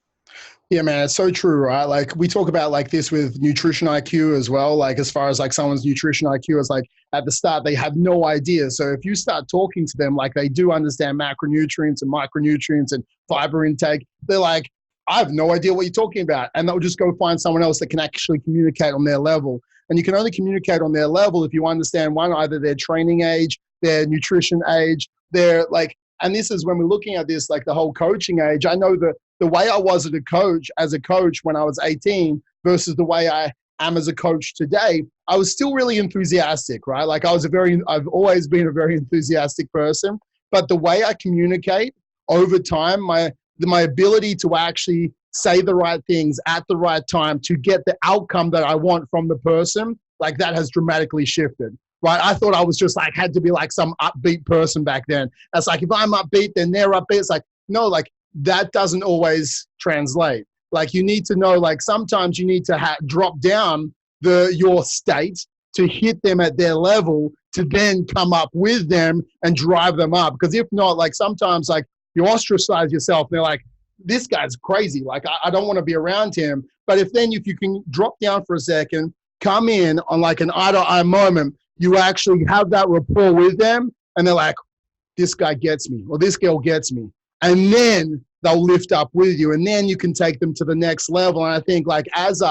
Yeah, man, it's so true, right? Like we talk about like this with nutrition IQ as well. Like as far as like someone's nutrition IQ is like at the start, they have no idea. So if you start talking to them like they do understand macronutrients and micronutrients and fiber intake, they're like, I have no idea what you're talking about. And they'll just go find someone else that can actually communicate on their level. And you can only communicate on their level if you understand either their training age, their nutrition age, their like, and this is when we're looking at this, like the whole coaching age. I know the way I was as a coach when I was 18 versus the way I am as a coach today, I was still really enthusiastic, right? Like I've always been a very enthusiastic person, but the way I communicate over time, my ability to actually say the right things at the right time to get the outcome that I want from the person, like that has dramatically shifted, right? I thought I was just like, had to be like some upbeat person back then. That's like, if I'm upbeat, then they're upbeat. It's like, no, like that doesn't always translate. Like you need to know, like sometimes you need to drop down your state to hit them at their level to then come up with them and drive them up. Because if not, like sometimes like you ostracize yourself and they're like, this guy's crazy. Like, I don't want to be around him. But if you can drop down for a second, come in on like an eye-to-eye moment, you actually have that rapport with them and they're like, this guy gets me or this girl gets me. And then they'll lift up with you and then you can take them to the next level. And I think like as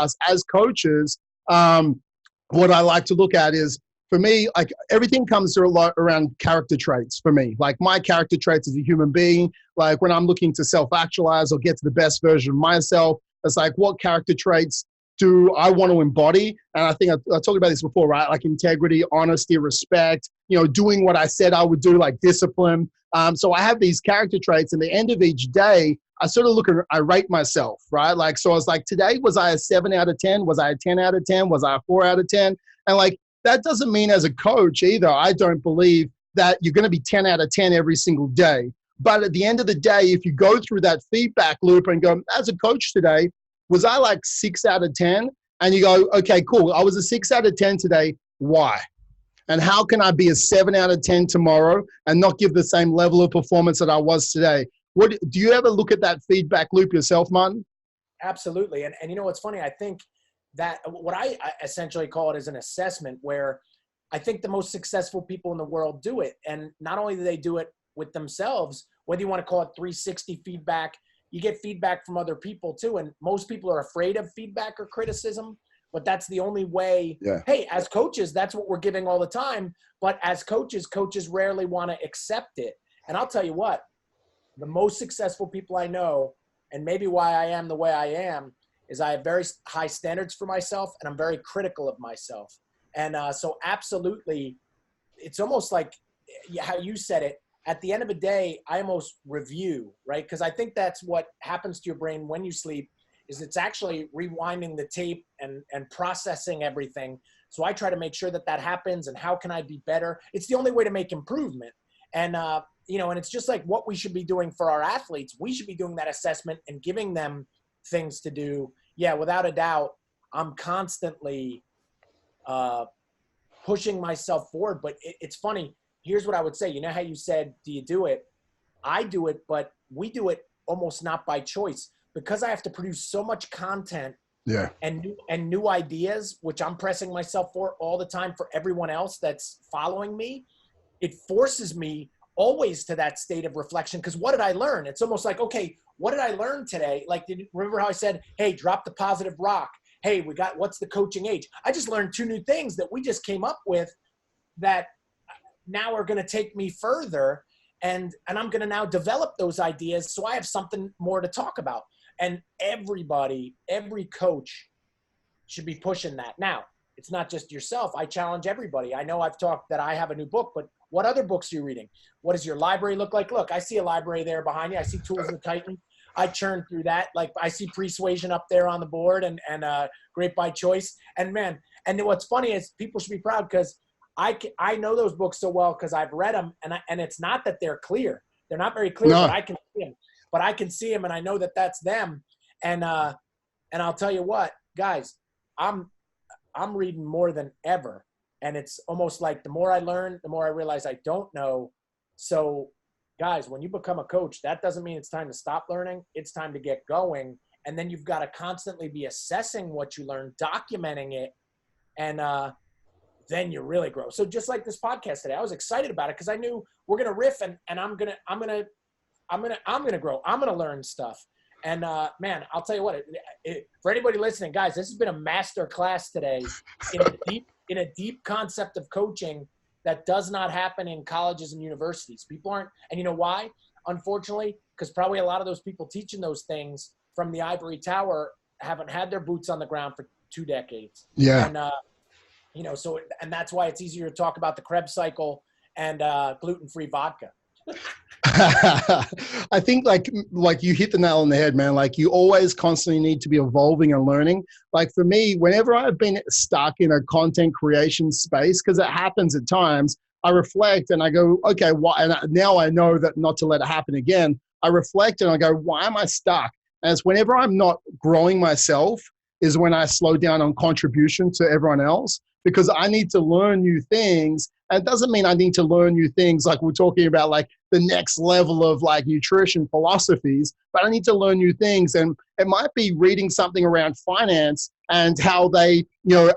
coaches, what I like to look at is, for me, like everything comes to a lot around character traits for me. Like my character traits as a human being, like when I'm looking to self-actualize or get to the best version of myself, it's like, what character traits do I want to embody? And I think I talked about this before, right? Like integrity, honesty, respect, doing what I said I would do, like discipline. So I have these character traits, and at the end of each day, I sort of I rate myself, right? Like, so I was like, today, was I a 7 out of 10? Was I a 10 out of 10? Was I a 4 out of 10? And like, that doesn't mean as a coach either, I don't believe that you're going to be 10 out of 10 every single day. But at the end of the day, if you go through that feedback loop and go, as a coach today, was I like 6 out of 10? and you go, okay, cool. I was a 6 out of 10 today. Why? And how can I be a 7 out of 10 tomorrow and not give the same level of performance that I was today? What do you ever look at that feedback loop yourself, Martin? Absolutely. And you know what's funny? I think that what I essentially call it is an assessment, where I think the most successful people in the world do it. And not only do they do it with themselves, whether you want to call it 360 feedback, you get feedback from other people too. And most people are afraid of feedback or criticism, but that's the only way. Yeah. Hey, as coaches, that's what we're giving all the time. But as coaches rarely want to accept it. And I'll tell you what, the most successful people I know, and maybe why I am the way I am, is I have very high standards for myself, and I'm very critical of myself. And so absolutely, it's almost like how you said it. At the end of the day, I almost review, right? Because I think that's what happens to your brain when you sleep, is it's actually rewinding the tape and processing everything. So I try to make sure that that happens, and how can I be better? It's the only way to make improvement. And, and it's just like what we should be doing for our athletes. We should be doing that assessment and giving them things to do. Yeah, without a doubt, I'm constantly pushing myself forward. But it's funny. Here's what I would say. You know how you said, do you do it? I do it, but we do it almost not by choice, because I have to produce so much content and new ideas, which I'm pressing myself for all the time for everyone else that's following me. It forces me always to that state of reflection. Because what did I learn? It's almost like, okay, what did I learn today? Like, remember how I said, hey, drop the positive rock. Hey, what's the coaching age? I just learned 2 new things that we just came up with that now are going to take me further. And I'm going to now develop those ideas, so I have something more to talk about. And every coach should be pushing that. Now, it's not just yourself. I challenge everybody. I know I've talked that I have a new book, but what other books are you reading? What does your library look like? Look, I see a library there behind you. I see Tools of the Titan. I churn through that. Like, I see Persuasion up there on the board, and Great by Choice. And man, and what's funny is people should be proud, because I know those books so well because I've read them, and it's not that they're clear. They're not very clear, No. but I can see them. But I can see them, and I know that that's them. And I'll tell you what, guys, I'm reading more than ever, and it's almost like the more I learn, the more I realize I don't know. So, guys, when you become a coach, that doesn't mean it's time to stop learning. It's time to get going, and then you've got to constantly be assessing what you learn, documenting it, and then you really grow. So just like this podcast today, I was excited about it because I knew we're gonna riff, and I'm gonna grow. I'm gonna learn stuff. And man, I'll tell you what. For anybody listening, guys, this has been a master class today in a deep concept of coaching that does not happen in colleges and universities. People aren't, and you know why? Unfortunately, because probably a lot of those people teaching those things from the ivory tower haven't had their boots on the ground for 2 decades. Yeah. And so, and that's why it's easier to talk about the Krebs cycle and gluten-free vodka. I think like you hit the nail on the head, man. Like, you always constantly need to be evolving and learning. Like, for me, whenever I've been stuck in a content creation space, because it happens at times, I reflect and I go, okay, why? And now I know that not to let it happen again. I reflect and I go, why am I stuck? And it's whenever I'm not growing myself is when I slow down on contribution to everyone else, because I need to learn new things. And it doesn't mean I need to learn new things like we're talking about, like the next level of like nutrition philosophies, but I need to learn new things. And it might be reading something around finance and how they,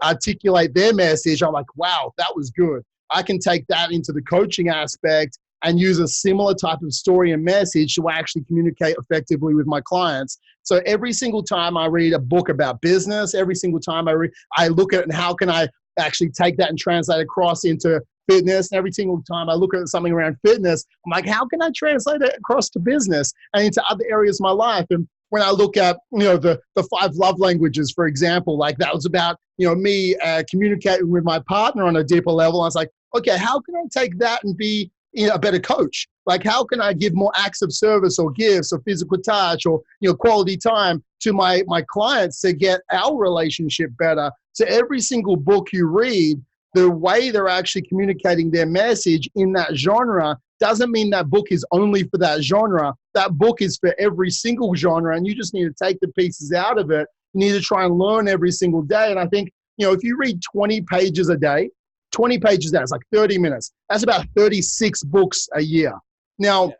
articulate their message. I'm like, wow, that was good. I can take that into the coaching aspect and use a similar type of story and message to actually communicate effectively with my clients. So every single time I read a book about business, every single time I look at it and how can I actually take that and translate across into fitness. And every single time I look at something around fitness, I'm like, how can I translate it across to business and into other areas of my life? And when I look at, the 5 love languages, for example, like that was about, me communicating with my partner on a deeper level. I was like, okay, how can I take that and be a better coach? Like, how can I give more acts of service or gifts or physical touch or, quality time to my clients to get our relationship better? So every single book you read, the way they're actually communicating their message in that genre doesn't mean that book is only for that genre. That book is for every single genre, and you just need to take the pieces out of it You need to try and learn every single day. And I think, if you read 20 pages a day, 20 pages a day, it's like 30 minutes. That's about 36 books a year. Now,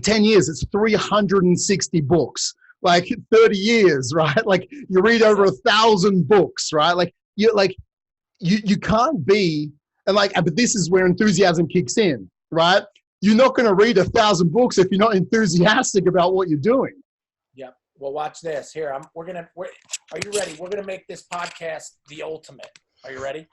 10 years, it's 360 books. Like 30 years, right? Like you read over 1,000 books, right? You can't be, but this is where enthusiasm kicks in, right? You're not going to read 1,000 books if you're not enthusiastic about what you're doing. Yep. Well, watch this. Here, are you ready? We're gonna make this podcast the ultimate. Are you ready?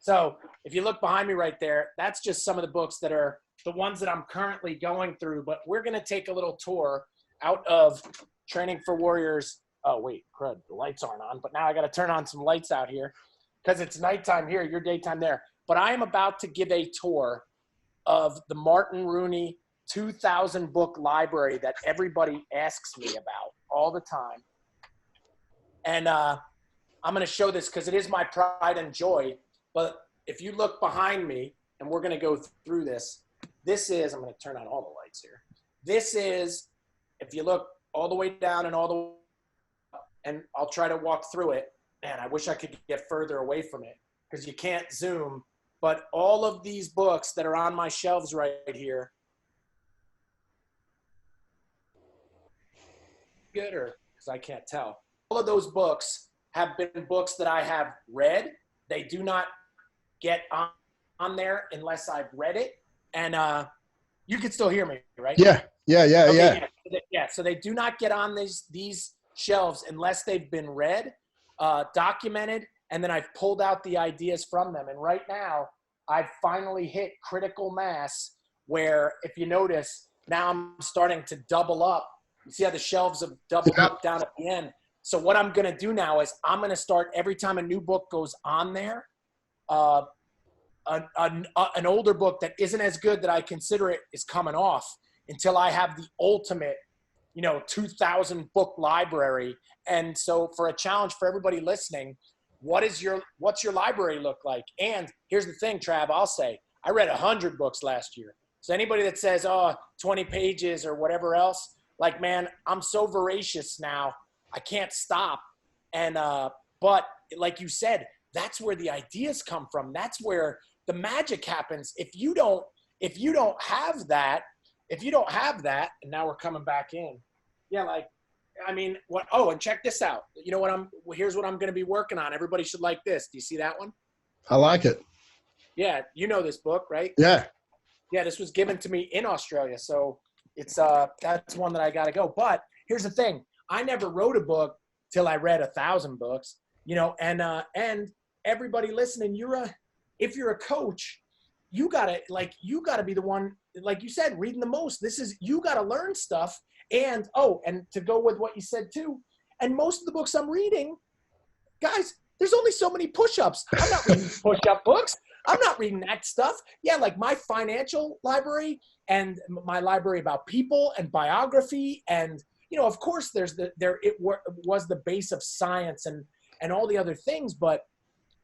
So, if you look behind me right there, that's just some of the books that are the ones that I'm currently going through. But we're gonna take a little tour out of Training for Warriors. Oh wait, crud, the lights aren't on. But now I got to turn on some lights out here because it's nighttime here. Your daytime there. But I am about to give a tour of the Martin Rooney 2,000 book library that everybody asks me about all the time. And I'm going to show this because it is my pride and joy. But if you look behind me, and we're going to go through this, this is, I'm going to turn on all the lights here. This is, if you look all the way down and all the way up, and I'll try to walk through it. Man, I wish I could get further away from it because you can't zoom. But all of these books that are on my shelves right here, good, or because I can't tell. All of those books have been books that I have read. They do not get on there unless I've read it. And you can still hear me, right? Yeah. Okay, yeah. So they do not get on these shelves unless they've been read, documented, and then I've pulled out the ideas from them. And right now, I've finally hit critical mass where, if you notice, now I'm starting to double up. You see how the shelves have doubled up down at the end. So what I'm going to do now is I'm going to start every time a new book goes on there, an older book that isn't as good that I consider it is coming off until I have the ultimate, 2,000 book library. And so for a challenge for everybody listening, what's your library look like? And here's the thing, Trav, I'll say, I read 100 books last year. So anybody that says, 20 pages or whatever else, like, man, I'm so voracious now, I can't stop. And, but like you said, that's where the ideas come from. That's where the magic happens. If you don't have that, and now we're coming back in. Yeah. And check this out. Here's what I'm going to be working on. Everybody should like this. Do you see that one? I like it. Yeah. You know this book, right? Yeah. Yeah. This was given to me in Australia. So it's, that's one that I got to go. But here's the thing. I never wrote a book till I read 1,000 books, and everybody listening, if you're a coach, you gotta be the one, like you said, reading the most. You gotta learn stuff. And to go with what you said too, and most of the books I'm reading, guys, there's only so many push-ups. I'm not reading push-up books. I'm not reading that stuff. Yeah, like my financial library and my library about people and biography, and of course it was the base of science and all the other things. But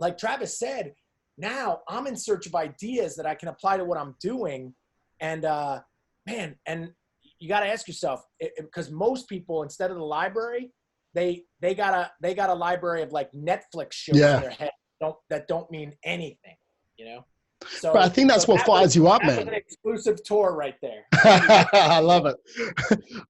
like Travis said, now I'm in search of ideas that I can apply to what I'm doing. And and you got to ask yourself, because most people, instead of the library, they got a library of like Netflix shows in their head that don't mean anything, So, but I think that's what fires you up, man. That was an exclusive tour right there. I love it.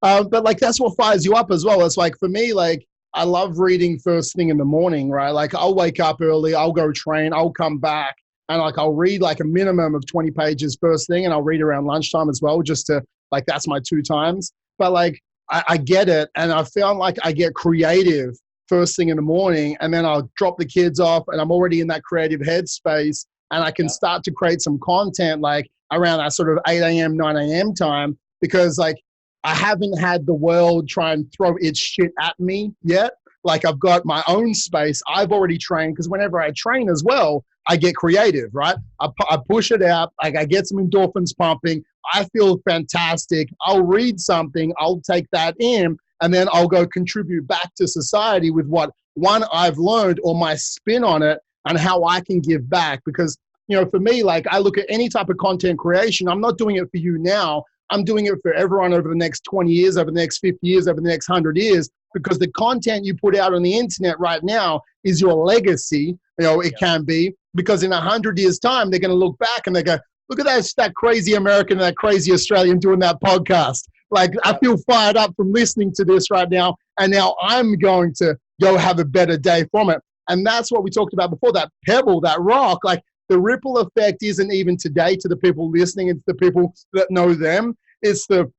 But like, that's what fires you up as well. It's like, for me, like, I love reading first thing in the morning, right? Like, I'll wake up early, I'll go train, I'll come back, and like, I'll read like a minimum of 20 pages first thing, and I'll read around lunchtime as well, just to like, that's my 2 times. But like, I get it. And I feel like I get creative first thing in the morning, and then I'll drop the kids off and I'm already in that creative headspace, and I can start to create some content like around that sort of 8 a.m., 9 a.m. time, because like, I haven't had the world try and throw its shit at me yet. Like, I've got my own space. I've already trained, because whenever I train as well, I get creative, right? I push it out. Like, I get some endorphins pumping. I feel fantastic. I'll read something. I'll take that in, and then I'll go contribute back to society with what, one, I've learned, or my spin on it, and how I can give back. Because, for me, like, I look at any type of content creation. I'm not doing it for you now. I'm doing it for everyone over the next 20 years, over the next 50 years, over the next 100 years, because the content you put out on the internet right now is your legacy. It can be, because in 100 years' time, they're going to look back and they go, look at that crazy American and that crazy Australian doing that podcast. Like, I feel fired up from listening to this right now. And now I'm going to go have a better day from it. And that's what we talked about before, that pebble, that rock. Like, the ripple effect isn't even today to the people listening. It's the people that know them. It's the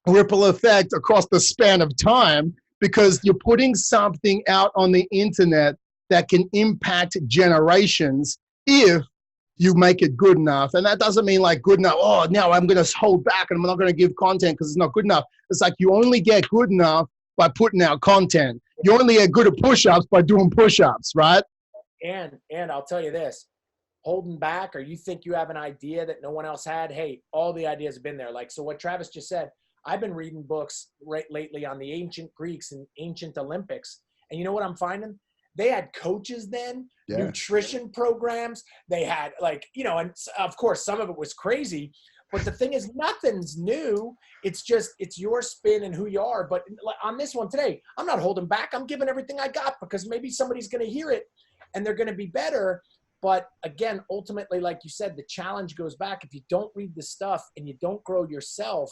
ripple effect across the span of time, because you're putting something out on the internet that can impact generations if you make it good enough. And that doesn't mean like good enough, oh, now I'm going to hold back and I'm not going to give content because it's not good enough. It's like you only get good enough by putting out content. You only get good at push-ups by doing push-ups, right? And I'll tell you this, holding back, or you think you have an idea that no one else had, hey, all the ideas have been there. Like, so what Travis just said, I've been reading books lately on the ancient Greeks and ancient Olympics. And you know what I'm finding? They had coaches then, nutrition programs. They had and of course some of it was crazy, but the thing is nothing's new. It's just, it's your spin and who you are. But on this one today, I'm not holding back. I'm giving everything I got, because maybe somebody's going to hear it and they're going to be better. But again, ultimately, like you said, the challenge goes back. If you don't read the stuff and you don't grow yourself,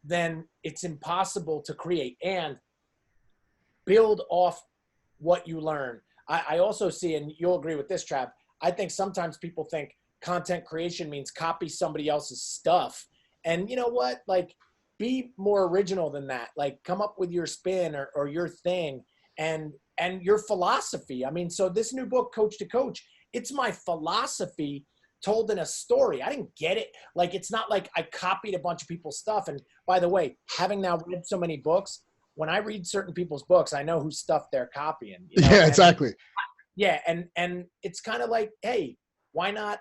then it's impossible to create and build off what you learn. I also see, and you'll agree with this, Trav, I think sometimes people think content creation means copy somebody else's stuff. And you know what? Like, be more original than that. Like, come up with your spin or your thing and your philosophy. I mean, so this new book, Coach to Coach, it's my philosophy told in a story. I didn't get it. Like, it's not like I copied a bunch of people's stuff. And by the way, having now read so many books, when I read certain people's books, I know whose stuff they're copying. Yeah, exactly. Yeah. And it's kind of like, hey, why not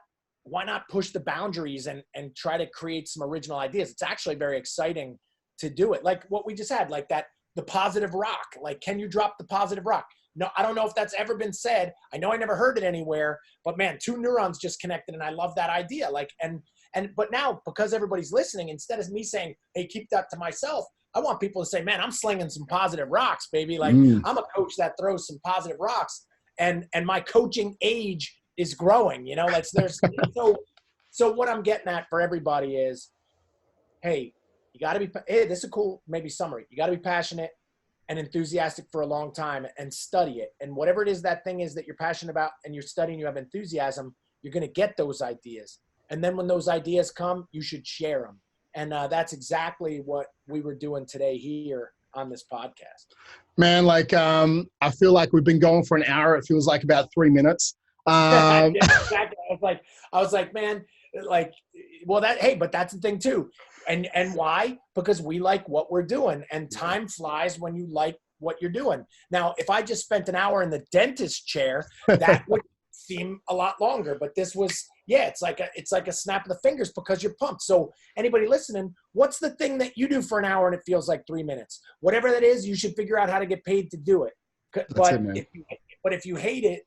push the boundaries and try to create some original ideas? It's actually very exciting to do it. Like what we just had, like the positive rock. Like, can you drop the positive rock? No, I don't know if that's ever been said. I know I never heard it anywhere, but man, two neurons just connected, and I love that idea. Like, but now, because everybody's listening, instead of me saying, hey, keep that to myself, I want people to say, man, I'm slinging some positive rocks, baby. Like, I'm a coach that throws some positive rocks, and my coaching age is growing, like there's, so what I'm getting at for everybody is, hey, you got to be, hey, this is a cool, maybe summary. You got to be passionate and enthusiastic for a long time and study it. And whatever it is, that thing is that you're passionate about and you're studying, you have enthusiasm, you're going to get those ideas. And then when those ideas come, you should share them. And that's exactly what we were doing today here on this podcast. Man, like, I feel like we've been going for an hour. It feels like about 3 minutes. Yeah, exactly. I was like, man, like, well, but that's the thing too. And why? Because we like what we're doing, and time flies when you like what you're doing. Now, if I just spent an hour in the dentist chair, that would seem a lot longer, but this was, it's like a snap of the fingers, because you're pumped. So anybody listening, what's the thing that you do for an hour and it feels like 3 minutes? Whatever that is, you should figure out how to get paid to do it. But if you hate it,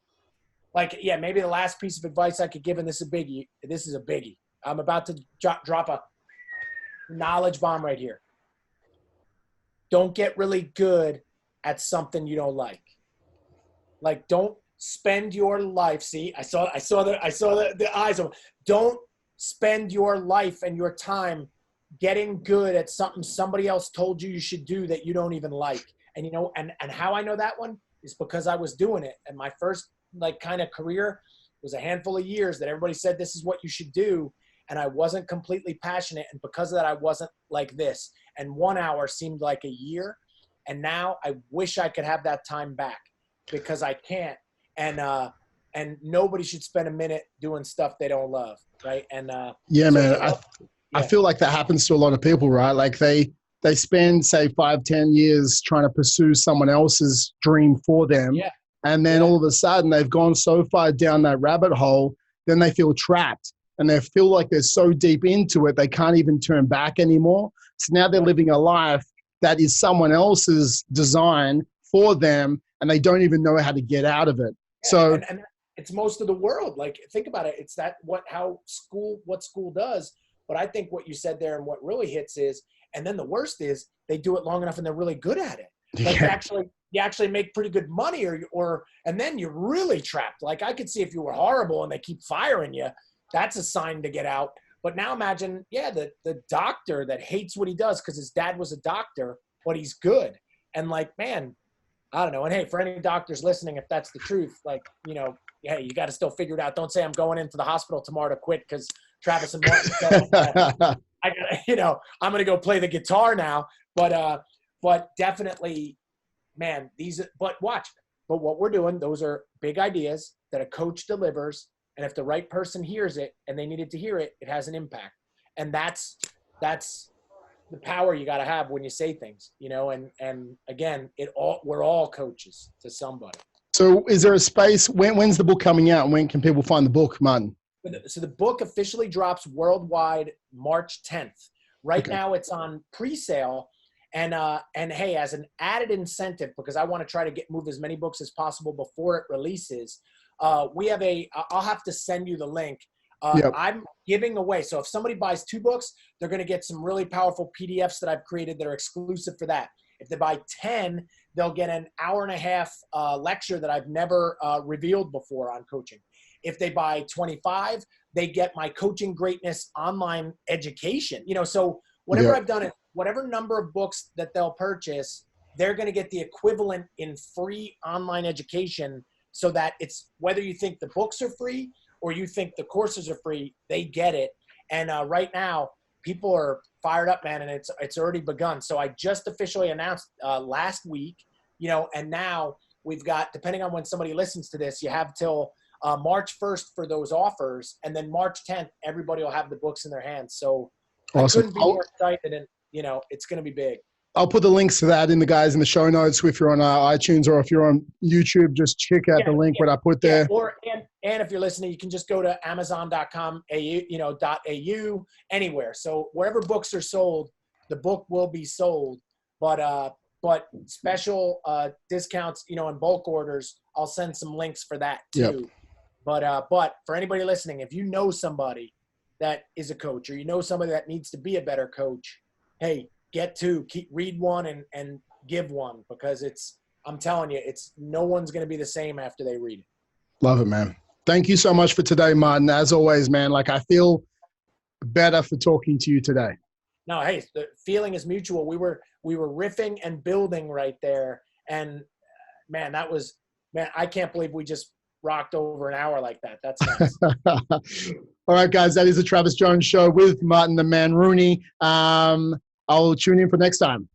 like, maybe the last piece of advice I could give, and this is a biggie. I'm about to drop a knowledge bomb right here. Don't get really good at something you don't like. Like, don't spend your life. See, I saw the eyes of, don't spend your life and your time getting good at something somebody else told you should do that you don't even like. And and how I know that one is because I was doing it. And my first kind of career was a handful of years that everybody said this is what you should do, and I wasn't completely passionate, and because of that I wasn't like this, and 1 hour seemed like a year. And now I wish I could have that time back, because I can't. And nobody should spend a minute doing stuff they don't love, right? And I feel like that happens to a lot of people, right? Like they spend, say, 5-10 years trying to pursue someone else's dream for them. Yeah. And then all of a sudden they've gone so far down that rabbit hole, then they feel trapped, and they feel like they're so deep into it, they can't even turn back anymore. So now they're living a life that is someone else's design for them, and they don't even know how to get out of it. Yeah, so and it's most of the world. Like, think about it. It's what school does. But I think what you said there and what really hits is, and then the worst is they do it long enough and they're really good at it. Like you actually make pretty good money and then you're really trapped. Like I could see if you were horrible and they keep firing you, that's a sign to get out. But now imagine, the doctor that hates what he does because his dad was a doctor, but he's good. And like, man, I don't know. And hey, for any doctors listening, if that's the truth, like, hey, you got to still figure it out. Don't say I'm going into the hospital tomorrow to quit because Travis and Martin said, I gotta, I'm going to go play the guitar now. But definitely, man, but what we're doing, those are big ideas that a coach delivers. And if the right person hears it and they needed to hear it, it has an impact. And that's the power you got to have when you say things, and again, we're all coaches to somebody. So is there a space, when's the book coming out and when can people find the book, Martin? So the book officially drops worldwide March 10th. Right now it's on pre-sale. And hey, as an added incentive, because I want to try to move as many books as possible before it releases, we have I'll have to send you the link. I'm giving away. So if somebody buys 2 books, they're going to get some really powerful PDFs that I've created that are exclusive for that. If they buy 10, they'll get an hour-and-a-half lecture that I've never revealed before on coaching. If they buy 25, they get my Coaching Greatness online education. So whatever I've done, whatever number of books that they'll purchase, they're going to get the equivalent in free online education, so that it's whether you think the books are free or you think the courses are free, they get it. And right now, people are fired up, man, and it's already begun. So I just officially announced last week, and now we've got, depending on when somebody listens to this, you have till March 1st for those offers, and then March 10th, everybody will have the books in their hands. So awesome. I couldn't be more excited, and it's going to be big. I'll put the links to that in the show notes. If you're on iTunes or if you're on YouTube, just check out the link what I put there. And if you're listening, you can just go to Amazon.com, .au, anywhere. So wherever books are sold, the book will be sold. But special discounts, in bulk orders, I'll send some links for that too. Yep. But for anybody listening, if you know somebody that is a coach, or somebody that needs to be a better coach, hey, read one and give one, because I'm telling you, no one's going to be the same after they read it. Love it, man. Thank you so much for today, Martin. As always, man, I feel better for talking to you today. No, hey, the feeling is mutual. We were riffing and building right there. And man, I can't believe we just rocked over an hour like that. That's nice. All right, guys, that is the Travis Jones Show with Martin the Man Rooney. I'll tune in for next time.